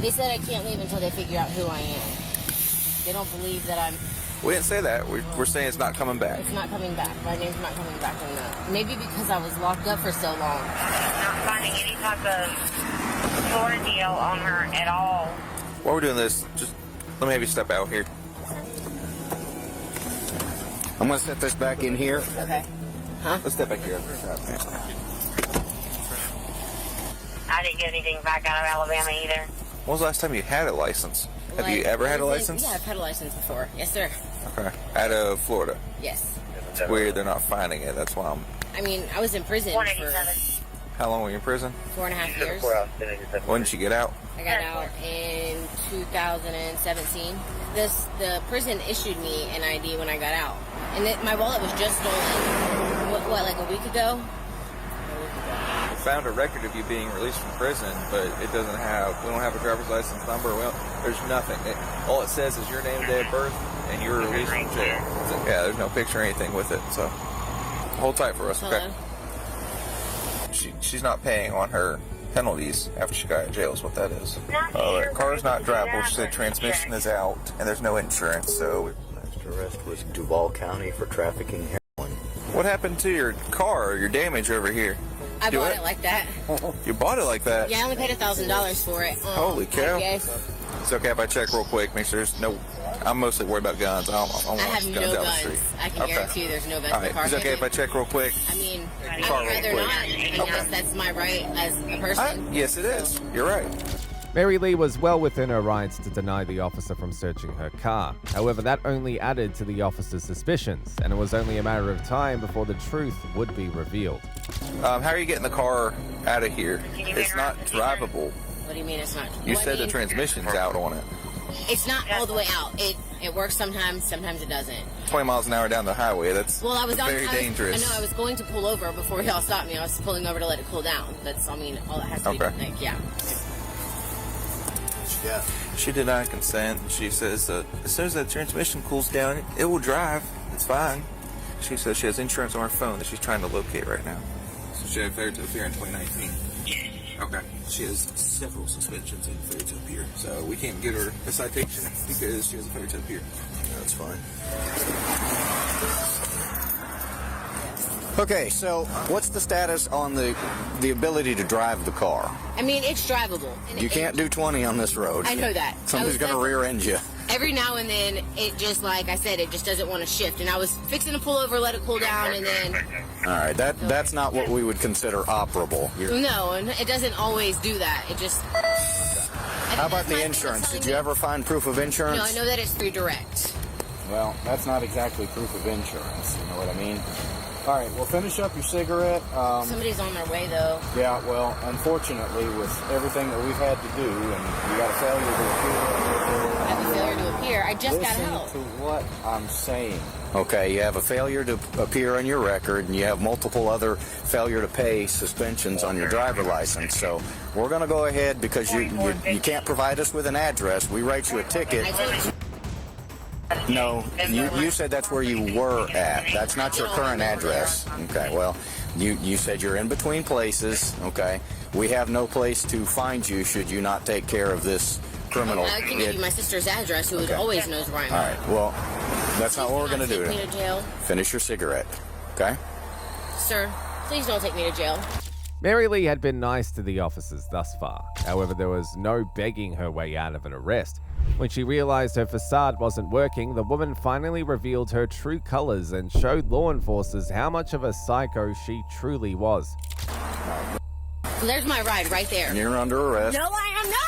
They said I can't leave until they figure out who I am. They don't believe that I'm We didn't say that. We're saying it's not coming back. It's not coming back. My name's not coming back on that. Maybe because I was locked up for so long. Not finding any type of floor deal on her at all. While we're doing this, just let me have you step out here. I'm going to set this back in here. Okay. Huh? Let's step back here. I didn't get anything back out of Alabama either. When was the last time you had a license? Have you ever had a license? Yeah, I've had a license before. Yes, sir. Okay. Out of Florida? Yes. It's weird they're not finding it. That's why I'm... I mean, I was in prison for How long were you in prison? 4.5 years. When did you get out? I got out in 2017. The prison issued me an ID when I got out. And my wallet was just stolen. What, like a week ago? We found a record of you being released from prison, but it doesn't have... We don't have a driver's license number. There's nothing. All it says is your name, day of birth, and you're released from jail. Yeah, there's no picture or anything with it, so... Hold tight for us, okay? She's not paying on her penalties after she got out of jail is what that is. The car's not drivable. She said transmission is out and there's no insurance, so... Last arrest was Duval County for trafficking heroin. What happened to your car, your damage over here? I bought it like that. You bought it like that? Yeah, I only paid $1,000 for it. Holy cow. It's okay if I check real quick, make sure there's no... I'm mostly worried about guns. I have no down guns. The street. I can guarantee you there's no guns All in the right. car. Is it okay if I check real quick? I mean, I'd rather not. I mean, that's my right as a person. Yes, it is. You're right. Mary Lee was well within her rights to deny the officer from searching her car. However, that only added to the officer's suspicions, and it was only a matter of time before the truth would be revealed. How are you getting the car out of here? It's not drivable. What do you mean it's not? You said the transmission's out on it. It's not all the way out. It works sometimes it doesn't. 20 miles an hour down the highway, that's very dangerous. I know, I was going to pull over before y'all stopped me. I was pulling over to let it cool down. That's, I mean, all that has to be done. Like, yeah. She denied consent. She says as soon as that transmission cools down, it will drive. It's fine. She says she has insurance on her phone that she's trying to locate right now. So she had failure to appear in 2019. Okay. She has several suspensions and failure to appear. So we can't get her a citation because she has a failure to appear. That's fine. Okay, so what's the status on the ability to drive the car? I mean, it's drivable. You can't do 20 on this road. I know that. Somebody's going to rear end you. Every now and then, it just, like I said, it just doesn't want to shift. And I was fixing to pull over, let it cool down, and then... All right, that's not what we would consider operable. No, and it doesn't always do that. It just... How about the insurance? Did you ever find proof of insurance? No, I know that it's through direct. Well, that's not exactly proof of insurance. You know what I mean? All right, well, finish up your cigarette. Somebody's on their way, though. Yeah, well, unfortunately, with everything that we've had to do, and you got a failure to appear. I have a failure to appear. I just got help. Listen to what I'm saying. Okay, you have a failure to appear on your record, and you have multiple other failure to pay suspensions on your driver license. So we're going to go ahead because you can't provide us with an address. We write you a ticket. No, you said that's where you were at. That's not your current address. Okay, well, you said you're in between places. Okay, we have no place to find you should you not take care of this criminal. I can give you my sister's address, who always knows where I'm at. All right, well, that's not what we're going to do. Take me to jail. Finish your cigarette, okay? Sir, please don't take me to jail. Mary Lee had been nice to the officers thus far. However, there was no begging her way out of an arrest. When she realized her facade wasn't working, the woman finally revealed her true colors and showed law enforcers how much of a psycho she truly was. There's my ride right there. You're under arrest. No, I am not!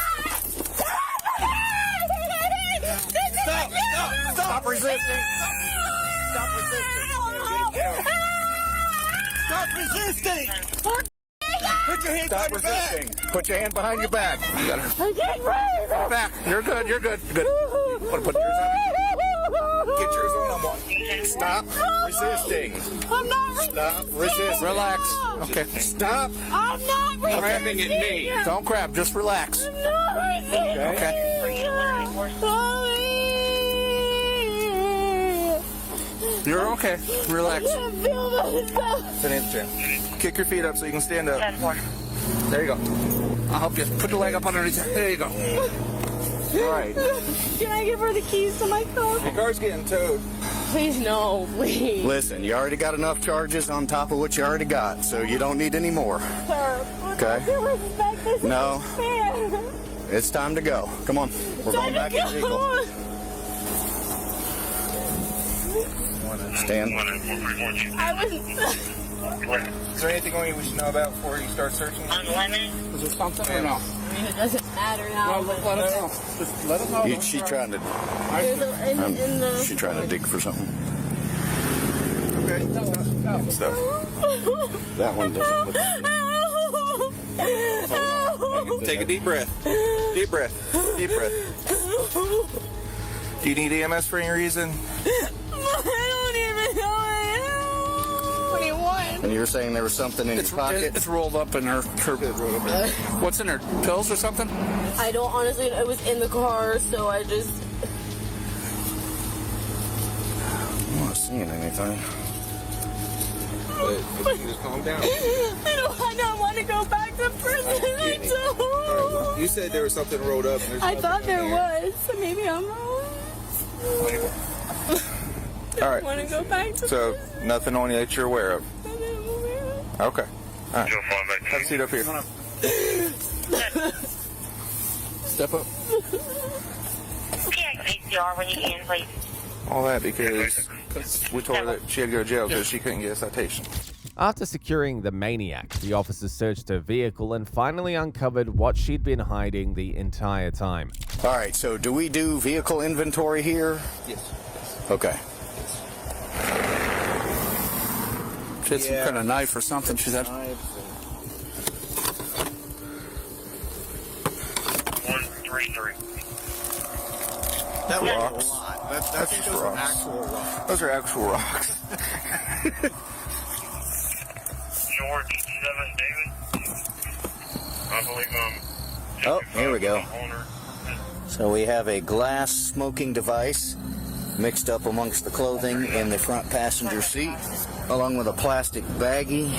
Stop resisting! Stop resisting! Stop resisting! Put your hand behind your back. Put your hand behind your back. You got her. Back. You're good. You're good. Good. You want to put yours on? Get yours on. Stop resisting. I'm not resisting. Stop resisting. Relax. Okay. Stop. I'm not resisting. Crapping at me. Don't crap. Just relax. I'm not resisting. Okay. You're okay. Relax. Sit in the chair. Kick your feet up so you can stand up. There you go. I'll help you. Put the leg up underneath. There you go. Right. Can I give her the keys to my car? Your car's getting towed. Please, no, please. Listen, you already got enough charges on top of what you already got, so you don't need any more. Sir, Okay. respect this. No. Fair. It's time to go. Come on. We're going back to the vehicle. Stand. I was. Is there anything on you we should know about before you start searching? Is there something or no? I mean, it doesn't matter now. Well, let us know. Just let us know. She's trying to. She's trying to dig for something. Okay. Stuff. That one doesn't look. Take a deep breath. Deep breath. Deep breath. Do you need EMS for any reason? I don't even know I am. What do you want? And you're saying there was something in your pocket? It's rolled up in her. What's in her? Pills or something? I don't honestly. It was in the car, so I just. I'm not seeing anything. But you just calm down. I don't want to go back to prison. I don't. Right, you said there was something rolled up. And I thought there was. So maybe I'm wrong. All right. I want to go back to So nothing on you that you're aware of. Okay. All right. Have a seat up here. Step up. ACR when you can, please. All that because we told her that she had to go to jail because she couldn't get a citation. After securing the maniac, the officers searched her vehicle and finally uncovered what she'd been hiding the entire time. All right, so do we do vehicle inventory here? Yes. Okay. She had some kind of knife or something. She said. 133. That was Rocks. a lot. I think those are actual rocks. Those are actual rocks. George 7 David. I believe Oh, here we go. So we have a glass smoking device mixed up amongst the clothing in the front passenger seat, along with a plastic baggie.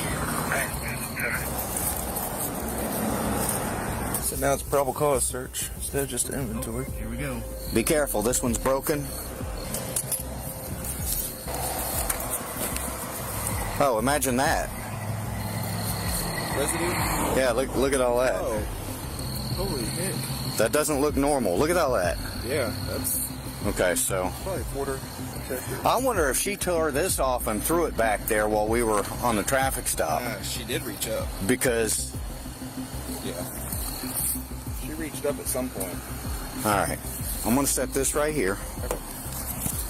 So now it's probable cause search instead of just inventory. Here we go. Be careful, this one's broken. Oh, imagine that. Residue? Yeah, look at all that. Oh. Holy heck. That doesn't look normal. Look at all that. Yeah, that's Okay, so probably a quarter protector. I wonder if she tore this off and threw it back there while we were on the traffic stop. She did reach up. Because, Yeah. She reached up at some point. all right, I'm going to set this right here.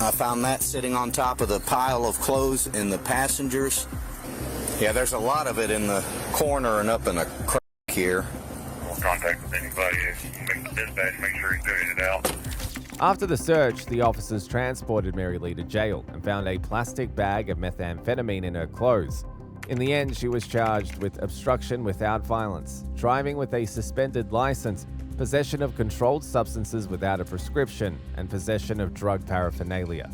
I found that sitting on top of the pile of clothes in the passengers. Yeah, there's a lot of it in the corner and up in the crack here. We'll contact with anybody. Dispatch, make sure he figures it out. After the search, the officers transported Mary Lee to jail and found a plastic bag of methamphetamine in her clothes. In the end, she was charged with obstruction without violence, driving with a suspended license, possession of controlled substances without a prescription, and possession of drug paraphernalia.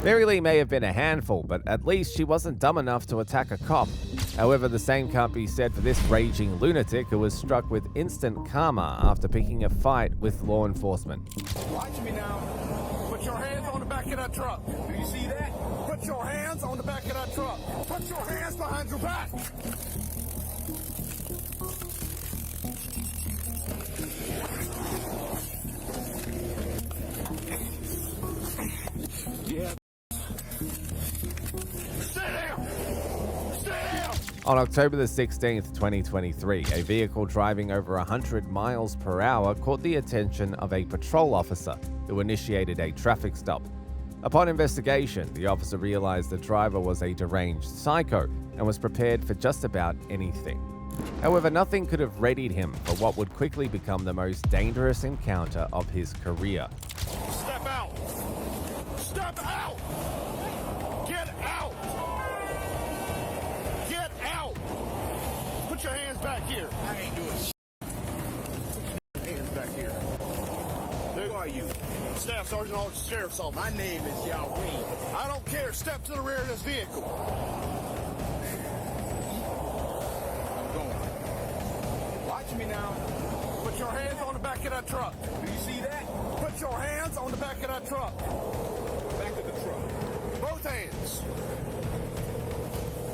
Mary Lee may have been a handful, but at least she wasn't dumb enough to attack a cop. However, the same can't be said for this raging lunatic who was struck with instant karma after picking a fight with law enforcement. Watch me now. Put your hands on the back of that truck. Do you see that? Put your hands on the back of that truck. Put your hands behind your back. Yeah. Stay down. Stay down. On October the 16th, 2023, a vehicle driving over 100 miles per hour caught the attention of a patrol officer who initiated a traffic stop. Upon investigation, the officer realized the driver was a deranged psycho and was prepared for just about anything. However, nothing could have readied him for what would quickly become the most dangerous encounter of his career. Step out. Step out. Get out. Get out. Put your hands back here. I ain't doing shit. Put your hands back here. Who are you? Staff Sergeant Officer Sheriff's Office. My name is Yahweh. I don't care. Step to the rear of this vehicle. I'm going. Watch me now. Put your hands on the back of that truck. Do you see that? Put your hands on the back of that truck. Back of the truck. Both hands.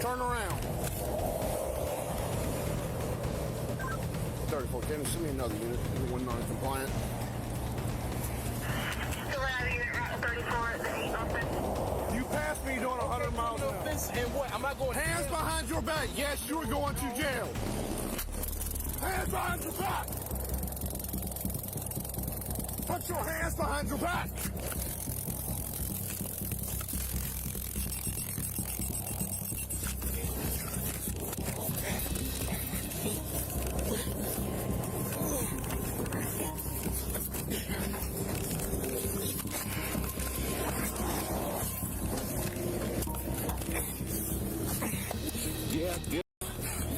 Turn around. 34, can you send me another unit? One non-compliant. You passed me doing 100 miles an hour. And what? Am I going hands behind your back? Yes, you're going to jail. Hands behind your back. Put your hands behind your back.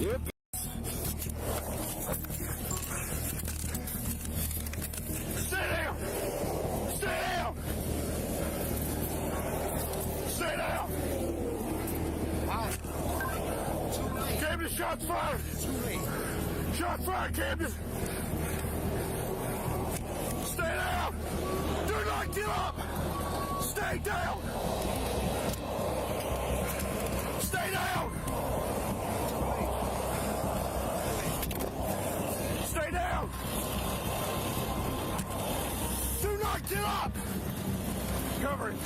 Yep. Stay down! Stay down! Stay down! Camden, shots fired! Shots fired, Camden! Stay down! Do not give up! Stay down! Stay down! Stay down! Do not give up! Cover it.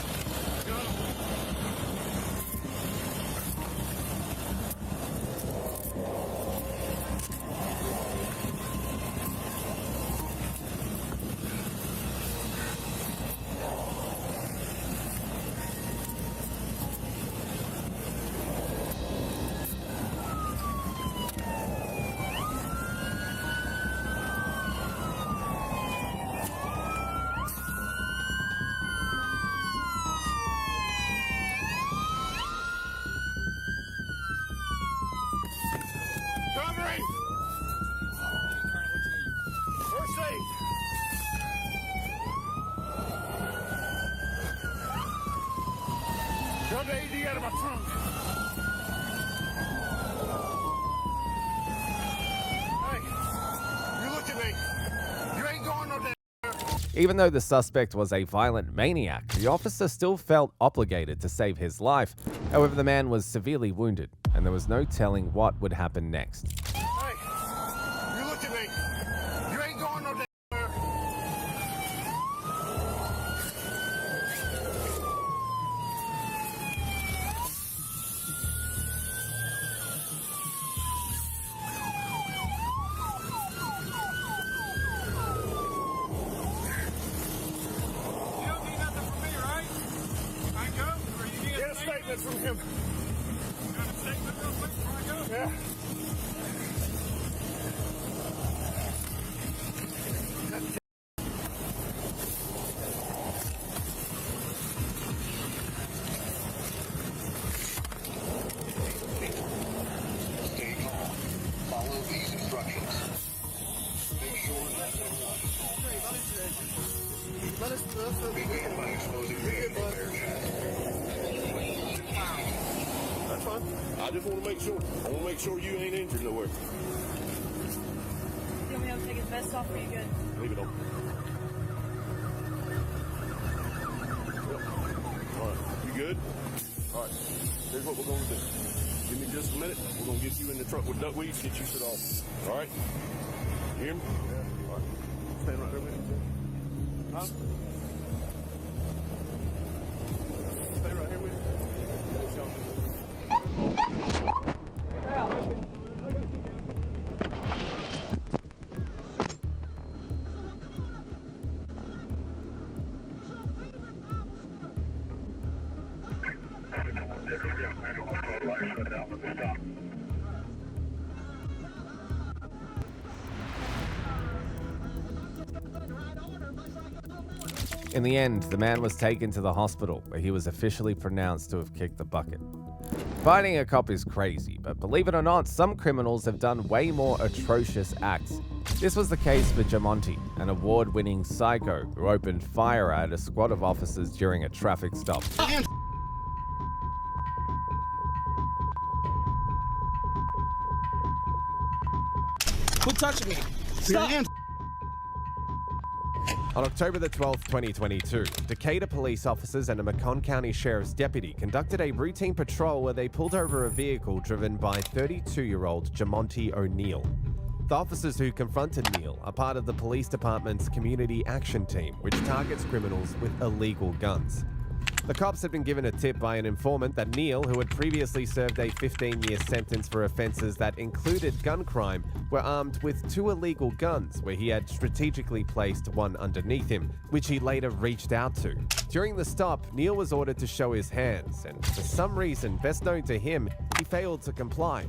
Covering! First aid! Grab the AD out of my trunk. Hey, you look at me. You ain't going no damn. Even though the suspect was a violent maniac, the officer still felt obligated to save his life. However, the man was severely wounded, and there was no telling what would happen next. Hey, you look at me. You ain't going no damn. Get a statement from him. Got a statement real quick before I go? Yeah. Stay calm. Follow these instructions. Make sure that begin by exposing the repair chest. That's fine. I just want to make sure. I want to make sure you ain't injured nowhere. You want me to take his vest off or are you good? Leave it on. Yep. All right. You good? All right. Here's what we're going to do. Give me just a minute. We're going to get you in the truck with duckweeds, get you set off. All right? You hear me? Yeah. All right. Stand right there with me. Huh? Stay right here with me. Let's go. In the end, the man was taken to the hospital, where he was officially pronounced to have kicked the bucket. Fighting a cop is crazy, but believe it or not, some criminals have done way more atrocious acts. This was the case for Jamonte, an award-winning psycho who opened fire at a squad of officers during a traffic stop. Quit touching me. Stop. On October the 12th, 2022, Decatur police officers and a Macon County Sheriff's deputy conducted a routine patrol where they pulled over a vehicle driven by 32-year-old Jamonte O'Neill. The officers who confronted Neil are part of the police department's community action team, which targets criminals with illegal guns. The cops had been given a tip by an informant that Neil, who had previously served a 15-year sentence for offenses that included gun crime, were armed with 2 illegal guns where he had strategically placed one underneath him, which he later reached out to. During the stop, Neil was ordered to show his hands, and for some reason best known to him, he failed to comply.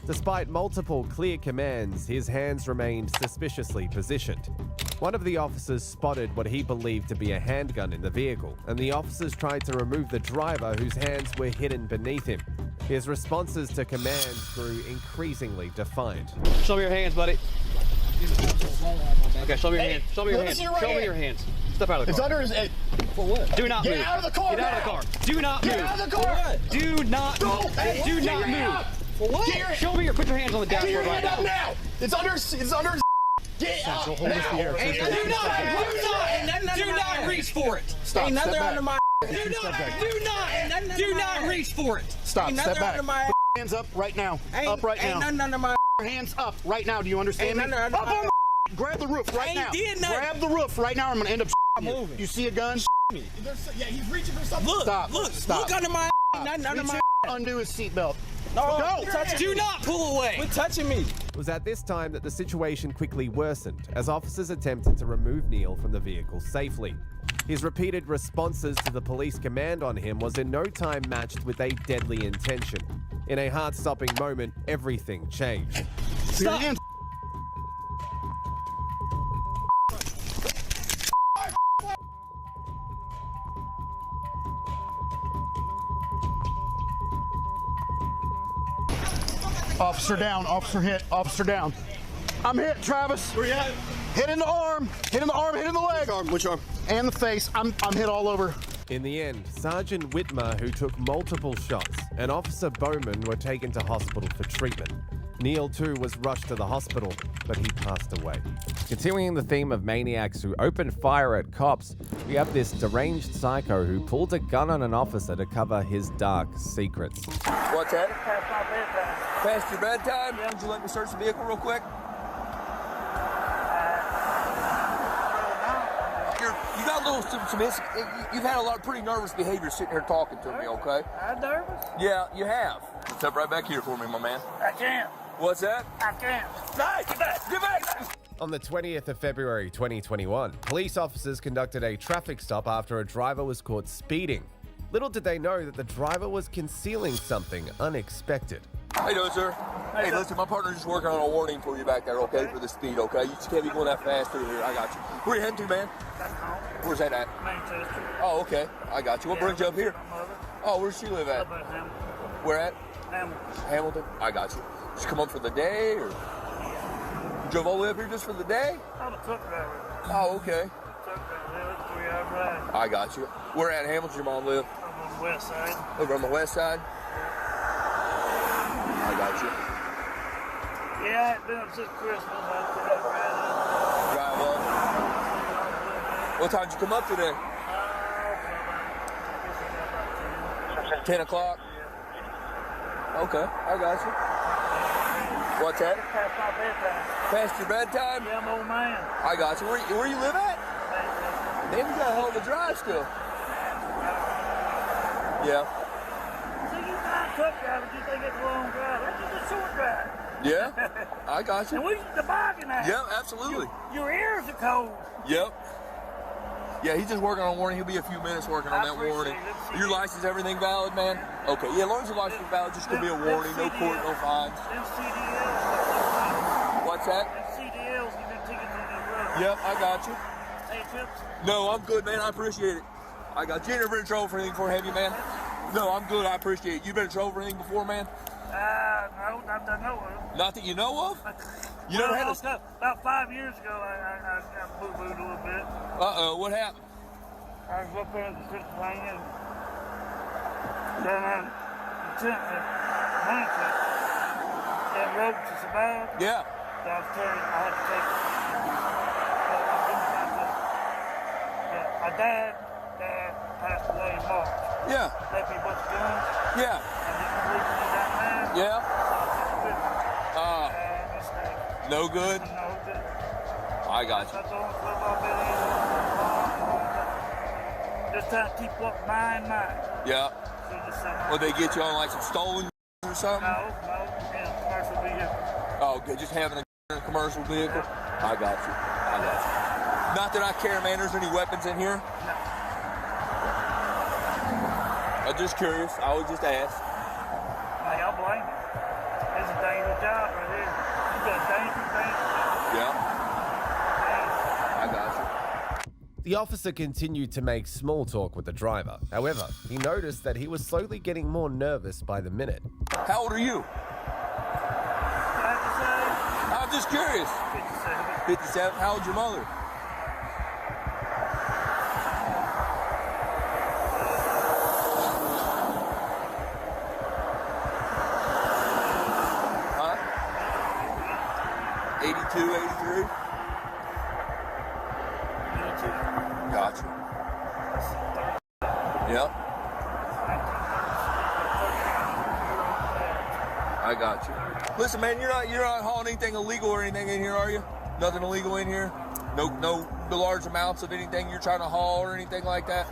Despite multiple clear commands, his hands remained suspiciously positioned. One of the officers spotted what he believed to be a handgun in the vehicle, and the officers tried to remove the driver whose hands were hidden beneath him. His responses to commands grew increasingly defiant. Show me your hands, buddy. Okay, show me your hands. Show me your hands. Show me your hands. Step out of the car. It's under his head. For what? Do not move. Get out of the car. Get out of the car. Do not move. Get out of the car. Do not move. Hey, Do not move. For what? Show me your. Put your hands on the Get your dashboard hand right up now. now. It's under his. Get out Hold this now. Do not reach for it. Stop. Ain't nothing Step back. under my. Do not reach for it. Stop. Ain't Step nothing back. under my. Put your hands up right now. Up right now. Ain't nothing under my. Hands up right now. Do you understand me? Ain't nothing under my. Grab the roof right I now. ain't did nothing. Grab the roof right now. I'm gonna end up moving. You see a gun? Me. Yeah, he's reaching for something. Look. Stop. Look. Stop. Look under my. Nothing under my. Undo his seatbelt. No. Go. Do not pull away. Quit touching me. It was at this time that the situation quickly worsened as officers attempted to remove Neil from the vehicle safely. His repeated responses to the police command on him was in no time matched with a deadly intention. In a heart-stopping moment, everything changed. Stop. Officer down, officer hit, officer down. I'm hit, Travis. Where you at? Hit in the arm, hit in the arm, hit in the leg. Which arm? And the face. I'm hit all over. In the end, Sergeant Whitmer, who took multiple shots, and Officer Bowman were taken to hospital for treatment. Neil, too, was rushed to the hospital, but he passed away. Continuing the theme of maniacs who opened fire at cops, we have this deranged psycho who pulled a gun on an officer to cover his dark secrets. What's that? Past your bedtime? Yeah. Would you let me search the vehicle real quick? You got a little you've had a lot of pretty nervous behavior sitting here talking to me, okay? I'm nervous? Yeah, you have. Step right back here for me, my man. I can't. What's that? I can't. Nice, get back, get back! On the 20th of February 2021, police officers conducted a traffic stop after a driver was caught speeding. Little did they know that the driver was concealing something unexpected. How you doing, sir? Hey, listen, my partner's just working on a warning for you back there, okay, for the speed, okay? You just can't be going that fast through here. I got you. Where you heading to, man? Where's that at? Manchester. Oh, okay. I got you. What brings you up here? Oh, where's she live at? Where at? Hamilton. I got you. Did you come up for the day, or you drove all the way up here just for the day? I'm a truck driver. Oh, okay. Truck driver, 3-hour ride. I got you. Where at Hamilton your mom live? I'm on the west side. Over on the west side? I got you. Yeah, I ain't been up since Christmas. I Drive up. What time did you come up today? 10 o'clock? Okay, I got you. What's that? Past my bedtime. Past your bedtime? Yeah, I'm an old man. I got you. Where you live at? Damn, you got a hell of a drive still. Yeah. See, you not truck drivers, you think it's a long drive. That's just a short drive. Yeah, I got you. And we toboggan out. Yeah, absolutely. Your ears are cold. Yep. Yeah, he's just working on a warning. He'll be a few minutes working on that warning. Your license, everything valid, man? Okay, yeah, as long as your license is valid, just gonna be a warning. No court, no fines. Them CDLs. What's that? Them CDLs, you've been tickets on that road. Yep, I got you. Hey, Chips. No, I'm good, man. I appreciate it. I got you. You never been in trouble for anything before, have you, man? No, I'm good. I appreciate it. You been in trouble for anything before, man? No, not that I know of. Not that you know of? You never had a... About 5 years ago, I got boo-booed a little bit. Uh-oh, what happened? I was up there in the Pennsylvania and down on Manchester. That road to survive. Yeah. So I had to take My dad passed away in March. Yeah. Left me a bunch of guns. Yeah. And didn't leave me down there. Yeah. Mistake. No good? No good. I got you. That's the only club I've been in. Just trying to keep what mind. Yeah. So just saying. Would they get you on like some stolen or something? No, in a commercial vehicle. Oh, okay, just having a commercial vehicle? I got you. Not that I care, man. There's any weapons in here? No. I'm just curious. I would just ask. Hey, I blame you. It's a dangerous job right here. You got a dangerous job. Yeah. I got you. The officer continued to make small talk with the driver. However, he noticed that he was slowly getting more nervous by the minute. How old are you? I'm just curious. 57. 57? How old's your mother? Huh? 82, 83? 82. Gotcha. Yep. I got you. Listen, man, you're not hauling anything illegal or anything in here, are you? Nothing illegal in here? No large amounts of anything you're trying to haul or anything like that?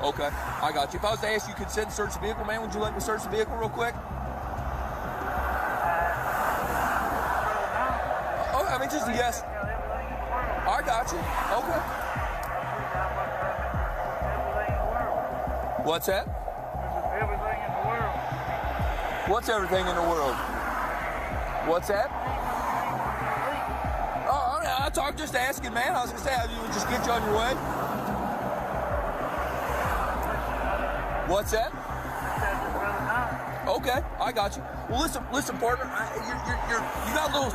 Okay, I got you. If I was to ask you consent to search the vehicle, man, would you let me search the vehicle real quick? Oh, I mean, just a yes. I got you. Okay. What's that? Everything in the world. What's everything in the world? What's that? Oh, I talk just asking, man. I was gonna say, I would just get you on your way. What's that? Okay, I got you. Well, listen, partner. You got a little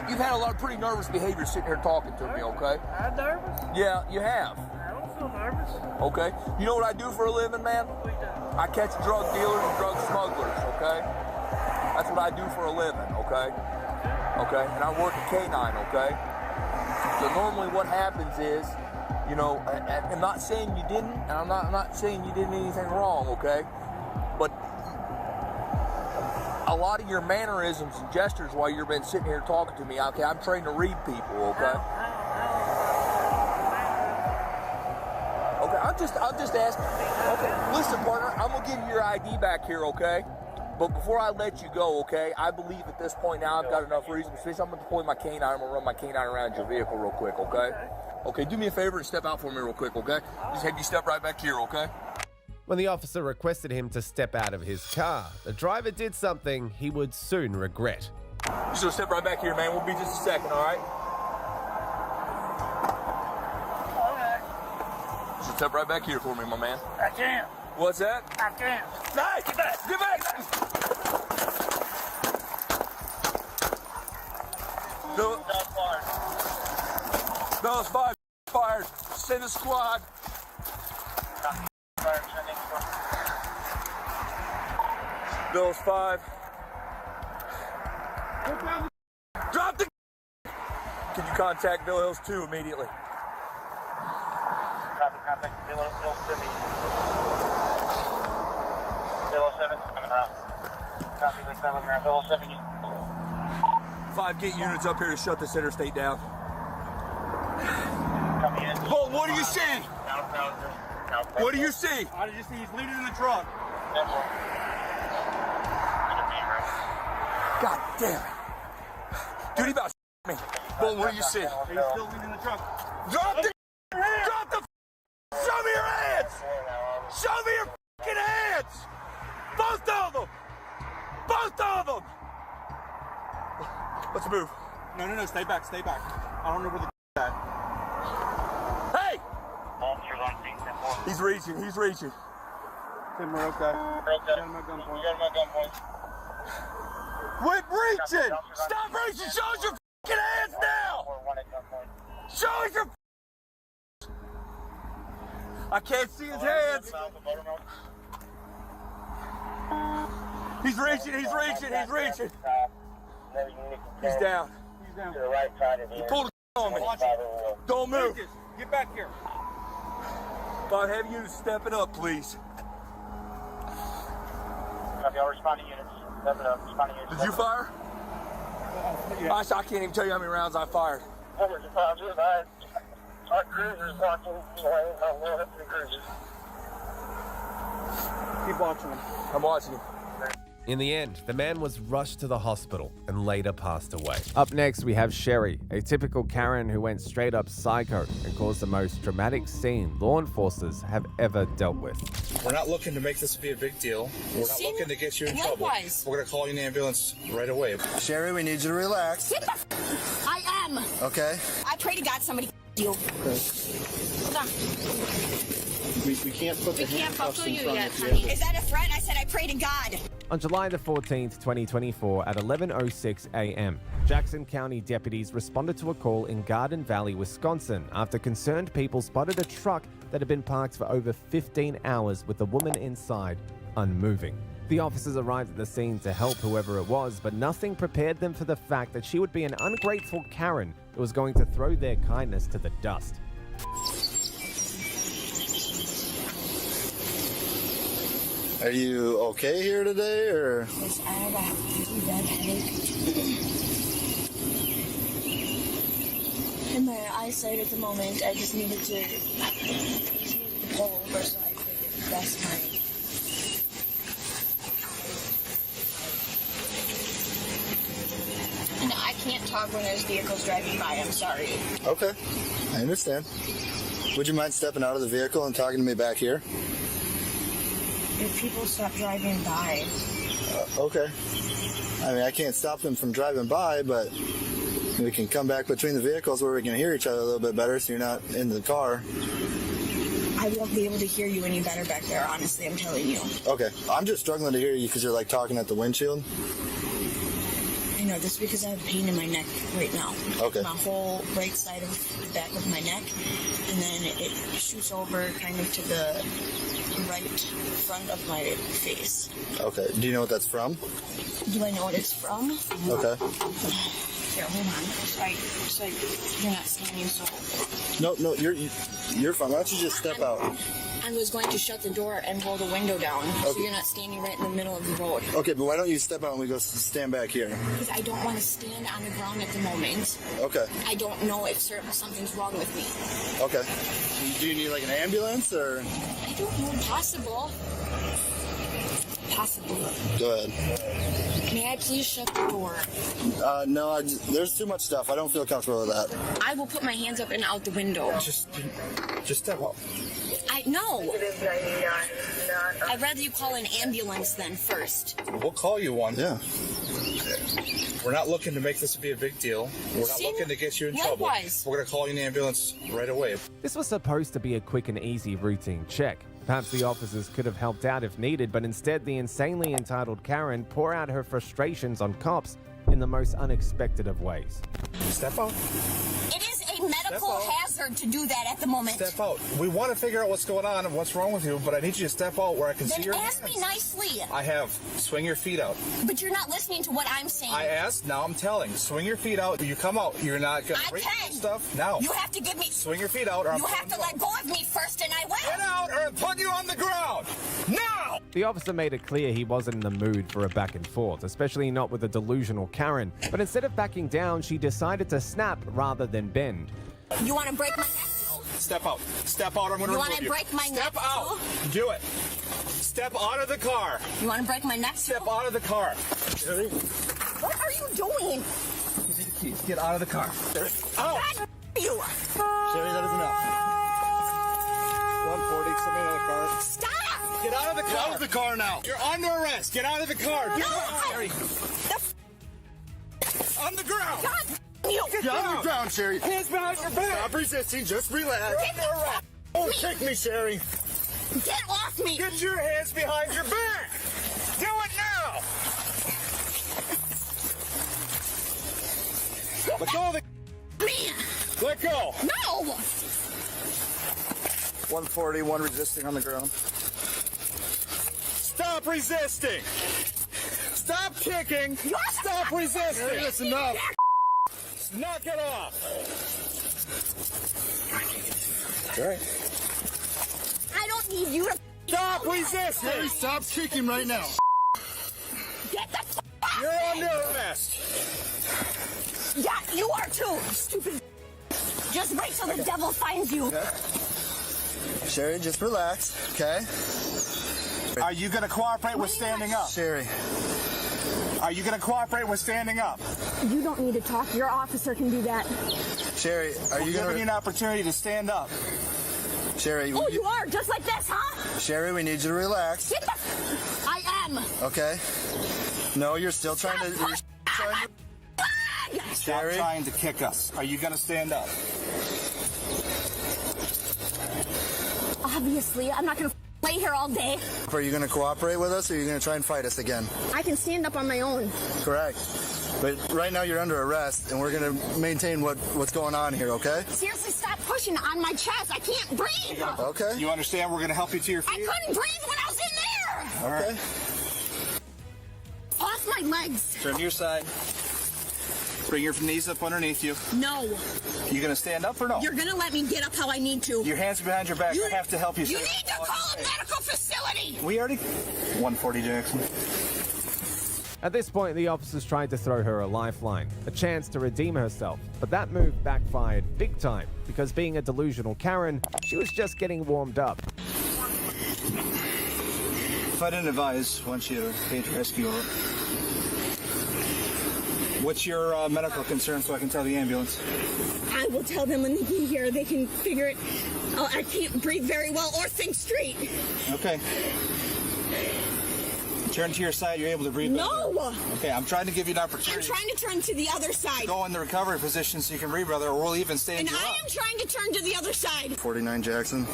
you've had a lot of pretty nervous behavior sitting here talking to me. Okay. I'm nervous. Yeah, you have. I don't feel nervous. Okay. You know what I do for a living, man? I catch drug dealers and drug smugglers. Okay. That's what I do for a living. Okay. Okay. And I work at K9. Okay. So normally what happens is, you know, I'm not saying you didn't, and I'm not saying you did anything wrong. Okay. But a lot of your mannerisms and gestures while you've been sitting here talking to me, okay, I'm trained to read people, okay? Okay, I'm just asking. Okay, listen, partner, I'm gonna give you your ID back here, okay? But before I let you go, okay, I believe at this point now I've got enough reason. I'm gonna deploy my canine. I'm gonna run my canine around your vehicle real quick, okay? Okay, do me a favor and step out for me real quick, okay? Just have you step right back here, okay? When the officer requested him to step out of his car, the driver did something he would soon regret. Just gonna step right back here, man. We'll be just a second, all right? Just step right back here for me, my man. I can't. What's that? I can't. Nice! Get back! Get back! No, it's fired. Send a squad. Bill's 5. Drop the. Can you contact Bill Hills 2 immediately? Contact Bill Hills 2 immediately. Bill 7 coming around. Copy, we're coming around. Bill 7. 5 get units up here to shut this interstate down. Copy in. Bull, what do you see? What do you see? I just see he's leading in the truck. God damn it. Dude, he about me. Bull, what do you see? He's still leading the truck. Drop the. Drop the. Show me your hands. Show me your fucking hands. Both of them. Both of them. Let's move. No, stay back. I don't know where the at. Hey! Officers on scene, 10-4. He's reaching. Tim, we're okay. We got him at gunpoint. Quit reaching! Stop reaching! Show us your fucking hands now! Show us your. I can't see his hands. He's reaching. He's down. To the right side of He pulled a on me. Don't move. Get back here. If I have you stepping up, please. Copy, all responding units. Stepping up, responding units. Did you fire? I can't even tell you how many rounds I fired. Our cruiser's watching away. We'll hit 3 cruisers. Keep watching him. I'm watching him. In the end, the man was rushed to the hospital and later passed away. Up next, we have Sherry, a typical Karen who went straight up psycho and caused the most dramatic scene law enforcers have ever dealt with. We're not looking to make this be a big deal. We're not looking to get you in trouble. We're going to call you an ambulance right away. Sherry, we need you to relax. I am. Okay. I pray to God somebody you. Hold on. We can't put the handcuffs in front of you. Is that a threat? I said I pray to God. On July the 14th, 2024, at 11:06 a.m., Jackson County deputies responded to a call in Garden Valley, Wisconsin, after concerned people spotted a truck that had been parked for over 15 hours with the woman inside unmoving. The officers arrived at the scene to help whoever it was, but nothing prepared them for the fact that she would be an ungrateful Karen who was going to throw their kindness to the dust. Are you okay here today, or? Yes, I have a pretty bad headache. And my eyesight at the moment, I just needed to pull over so I could get the best time. And I can't talk when there's vehicles driving by, I'm sorry. Okay, I understand. Would you mind stepping out of the vehicle and talking to me back here? If people stop driving by. Okay. I mean, I can't stop them from driving by, but we can come back between the vehicles where we can hear each other a little bit better so you're not in the car. I won't be able to hear you any better back there, honestly, I'm telling you. Okay. I'm just struggling to hear you because you're like talking at the windshield. I know, just because I have pain in my neck right now. Okay. My whole right side of the back of my neck, and then it shoots over kind of to the right front of my face. Okay. Do you know what that's from? Do I know what it's from? Okay. Here, hold on. So you're not standing so... No, you're fine. Why don't you just step out? I was going to shut the door and roll the window down, so you're not standing right in the middle of the road. Okay, but why don't you step out and we go stand back here? Because I don't want to stand on the ground at the moment. Okay. I don't know if something's wrong with me. Okay. Do you need like an ambulance or? I don't know. Possible. Go ahead. May I please shut the door? No, there's too much stuff. I don't feel comfortable with that. I will put my hands up and out the window. Just step out. No. I'd rather you call an ambulance then first. We'll call you one. Yeah. We're not looking to make this be a big deal. We're not looking to get you in trouble. We're going to call you an ambulance right away. This was supposed to be a quick and easy routine check. Perhaps the officers could have helped out if needed, but instead the insanely entitled Karen poured out her frustrations on cops in the most unexpected of ways. Step out. It is a medical hazard to do that at the moment. Step out. We want to figure out what's going on and what's wrong with you, but I need you to step out where I can see your hands. Then ask me nicely. I have. Swing your feet out. But you're not listening to what I'm saying. I asked, now I'm telling. Swing your feet out. You come out. You're not going to break stuff. Now. You have to give me... Swing your feet out or I'm... You have to let go of me first and I will. Get out or I'll put you on the ground. Now! The officer made it clear he wasn't in the mood for a back and forth, especially not with a delusional Karen. But instead of backing down, she decided to snap rather than bend. You want to break my neck? Step out. Step out. I'm going to remove you. You want to break my neck? Step out. Do it. Step out of the car. You want to break my neck? Step out of the car. What are you doing? Get out of the car. Out. You. Sherry, that is enough. 140, somebody in the car. Stop! Get out of the car. Get out of the car now. You're under arrest. Get out of the car. No. Sherry. On the ground. God. Get on the ground, Sherry. Hands behind your back. Stop resisting. Just relax. Don't kick me, Sherry. Get off me. Get your hands behind your back. Do it now. Let go of the... Let go. No. 140, one resisting on the ground. Stop resisting. Stop kicking. Stop resisting. Sherry, that's enough. Knock it off! All right. I don't need you to stop resisting. Hey, stop kicking right now. Get the You're under arrest. Yeah, you are too, stupid. Just wait till the devil finds you. Okay. Sherry, just relax, okay? Are you going to cooperate with standing up? Sherry. Are you going to cooperate with standing up? You don't need to talk. Your officer can do that. Sherry, are you giving you an opportunity to stand up? Sherry. Oh, you are? Just like this, huh? Sherry, we need you to relax. Get the... I am. Okay. No, you're still trying to... Stop trying to kick us. Are you going to stand up? Obviously, I'm not going to lay here all day. Are you going to cooperate with us, or are you going to try and fight us again? I can stand up on my own. Correct. But right now you're under arrest, and we're going to maintain what's going on here, okay? Seriously, stop pushing on my chest. I can't breathe. Okay. You understand we're going to help you to your feet? I couldn't breathe when I was in there. All right. Off my legs. Turn to your side. Bring your knees up underneath you. No. You going to stand up or no? You're going to let me get up how I need to. Your hands are behind your back. I have to help you. You need to call a medical facility. We already... 140 Jackson. At this point, the officers tried to throw her a lifeline, a chance to redeem herself, but that move backfired big time because being a delusional Karen, she was just getting warmed up. If I didn't advise, I want you to pay to rescue her. What's your medical concern so I can tell the ambulance? I will tell them when they get here. They can figure it. Oh, I can't breathe very well or think straight. Okay. Turn to your side. You're able to breathe. No. Better. Okay, I'm trying to give you an opportunity. I'm trying to turn to the other side. Go in the recovery position so you can breathe, brother, or we'll even stand and you up. I am trying to turn to the other side. 49 Jackson.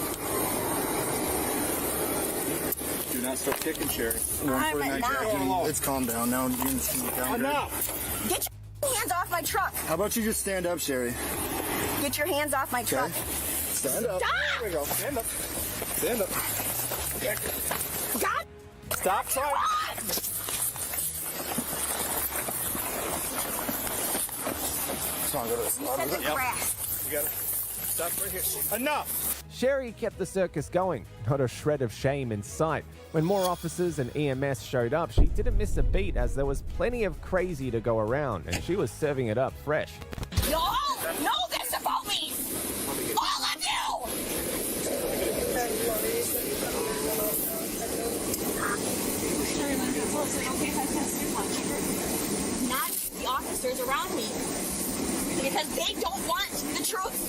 Do not start kicking, Sherry. 149 Jackson. It's calmed down now. You can see down. Enough. Get your hands off my truck. How about you just stand up, Sherry? Get your hands off my truck. Stand up. Stop. There we go. Stand up. Stand up. God. Stop trying. Come on, go to the Set the grass. You got it. Stop right here. Enough. Sherry kept the circus going, not a shred of shame in sight. When more officers and EMS showed up, she didn't miss a beat as there was plenty of crazy to go around, and she was serving it up fresh. You all know this about me! All of you! Not the officers around me. Because they don't want the truth.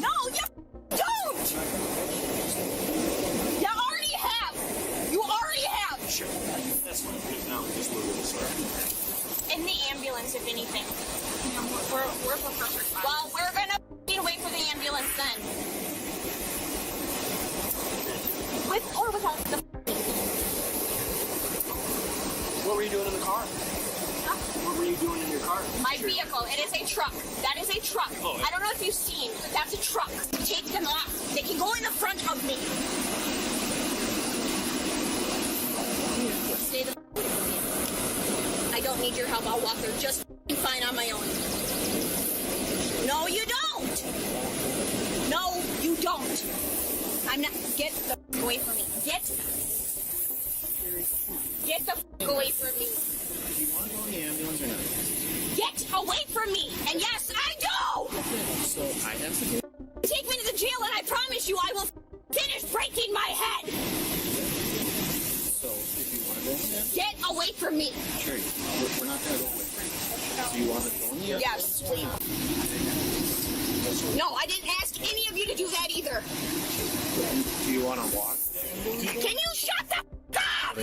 No, you don't! You already have! You already have! Sure. That's fine. Now just move this way. In the ambulance, if anything. We're for first responders. Well, we're gonna wait for the ambulance then. With or without the... What were you doing in the car? Huh? What were you doing in your car? My vehicle. It is a truck. That is a truck. Oh, I don't know if you've seen, but that's a truck. Take them off. They can go in the front of me. Stay the I don't need your help. I'll walk there just fine on my own. No, you don't. No, you don't. I'm not. Get the away from me. Get the away from me. Do you want to go in the ambulance or not? Get away from me. And yes, I do. So I have to Take me to the jail, and I promise you, I will finish breaking my head. So if you want to go in there, Get away from me. sure. We're not going to go with you. Do you want to go in the ambulance? Yes, please. No, I didn't ask any of you to do that either. Do you want to walk? Can you shut the up?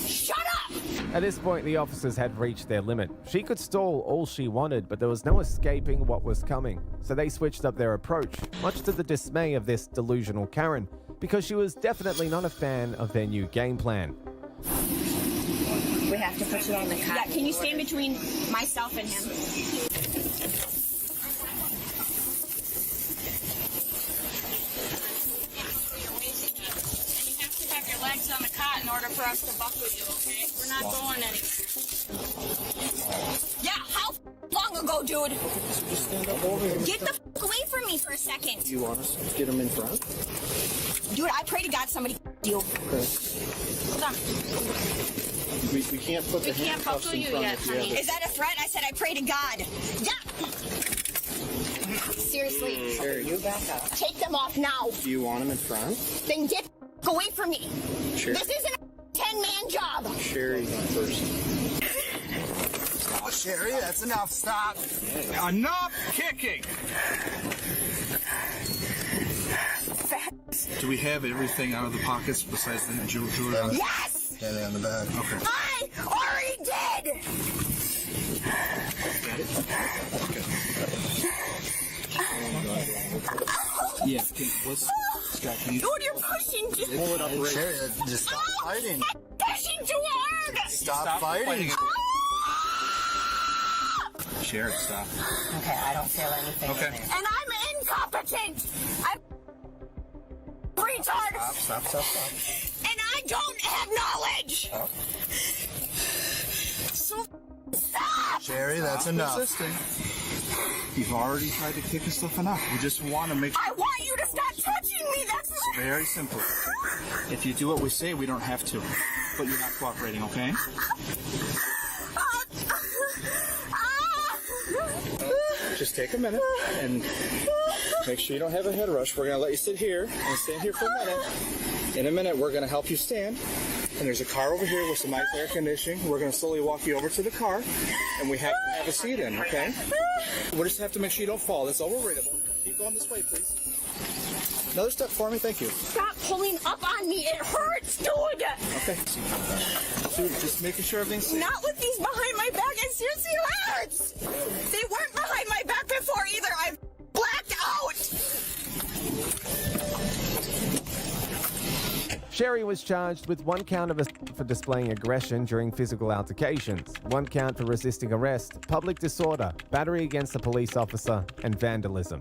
Shut up! At this point, the officers had reached their limit. She could stall all she wanted, but there was no escaping what was coming. So they switched up their approach, much to the dismay of this delusional Karen, because she was definitely not a fan of their new game plan. We have to put you on the cot. Yeah, can you stand between myself and him? Legs on the cot in order for us to buckle you, okay? We're not going anywhere. Yeah, how long ago, dude? Get the away from second. You want us to get them in front? Dude, I pray to God somebody you. Okay. Hold on. We can't put the handcuffs in front of you. Is that a threat? I said I pray to God. Yeah. Seriously. Sherry, you back up. Take them off now. Do you want them in front? Then get away from me. Sure. This isn't a 10-man job. Sherry first. Stop, Sherry. That's enough. Stop. Enough kicking. Do we have everything out of the pockets besides the jewelry? Yes! Yeah, they're on the bag. Okay. I already did! Yeah, Scott, can you... Dude, you're pushing too Pull it up right. Sherry, just stop fighting. pushing too hard! Stop fighting. Sherry, stop. Okay, I don't feel anything. Okay. And I'm incompetent! I'm retard! Stop. And I don't have knowledge! So stop! Sherry, that's enough. Resisting. You've already tried to kick us tough enough. We just want to make sure. I want you to stop touching me! That's It's very simple. If you do what we say, we don't have to. But you're not cooperating, okay? Just take a minute and make sure you don't have a head rush. We're going to let you sit here and stand here for a minute. In a minute, we're going to help you stand. And there's a car over here with some nice air conditioning. We're going to slowly walk you over to the car, and we have to have a seat in, okay? We just have to make sure you don't fall. That's all we're worried about. Keep going this way, please. Another step for me, thank you. Stop pulling up on me. It hurts, dude. Okay. So just making sure everything's safe. Not with these behind my back. It seriously hurts. They weren't behind my back before either. I'm blacked out. Sherry was charged with 1 count of assault for displaying aggression during physical altercations, 1 count for resisting arrest, public disorder, battery against a police officer, and vandalism.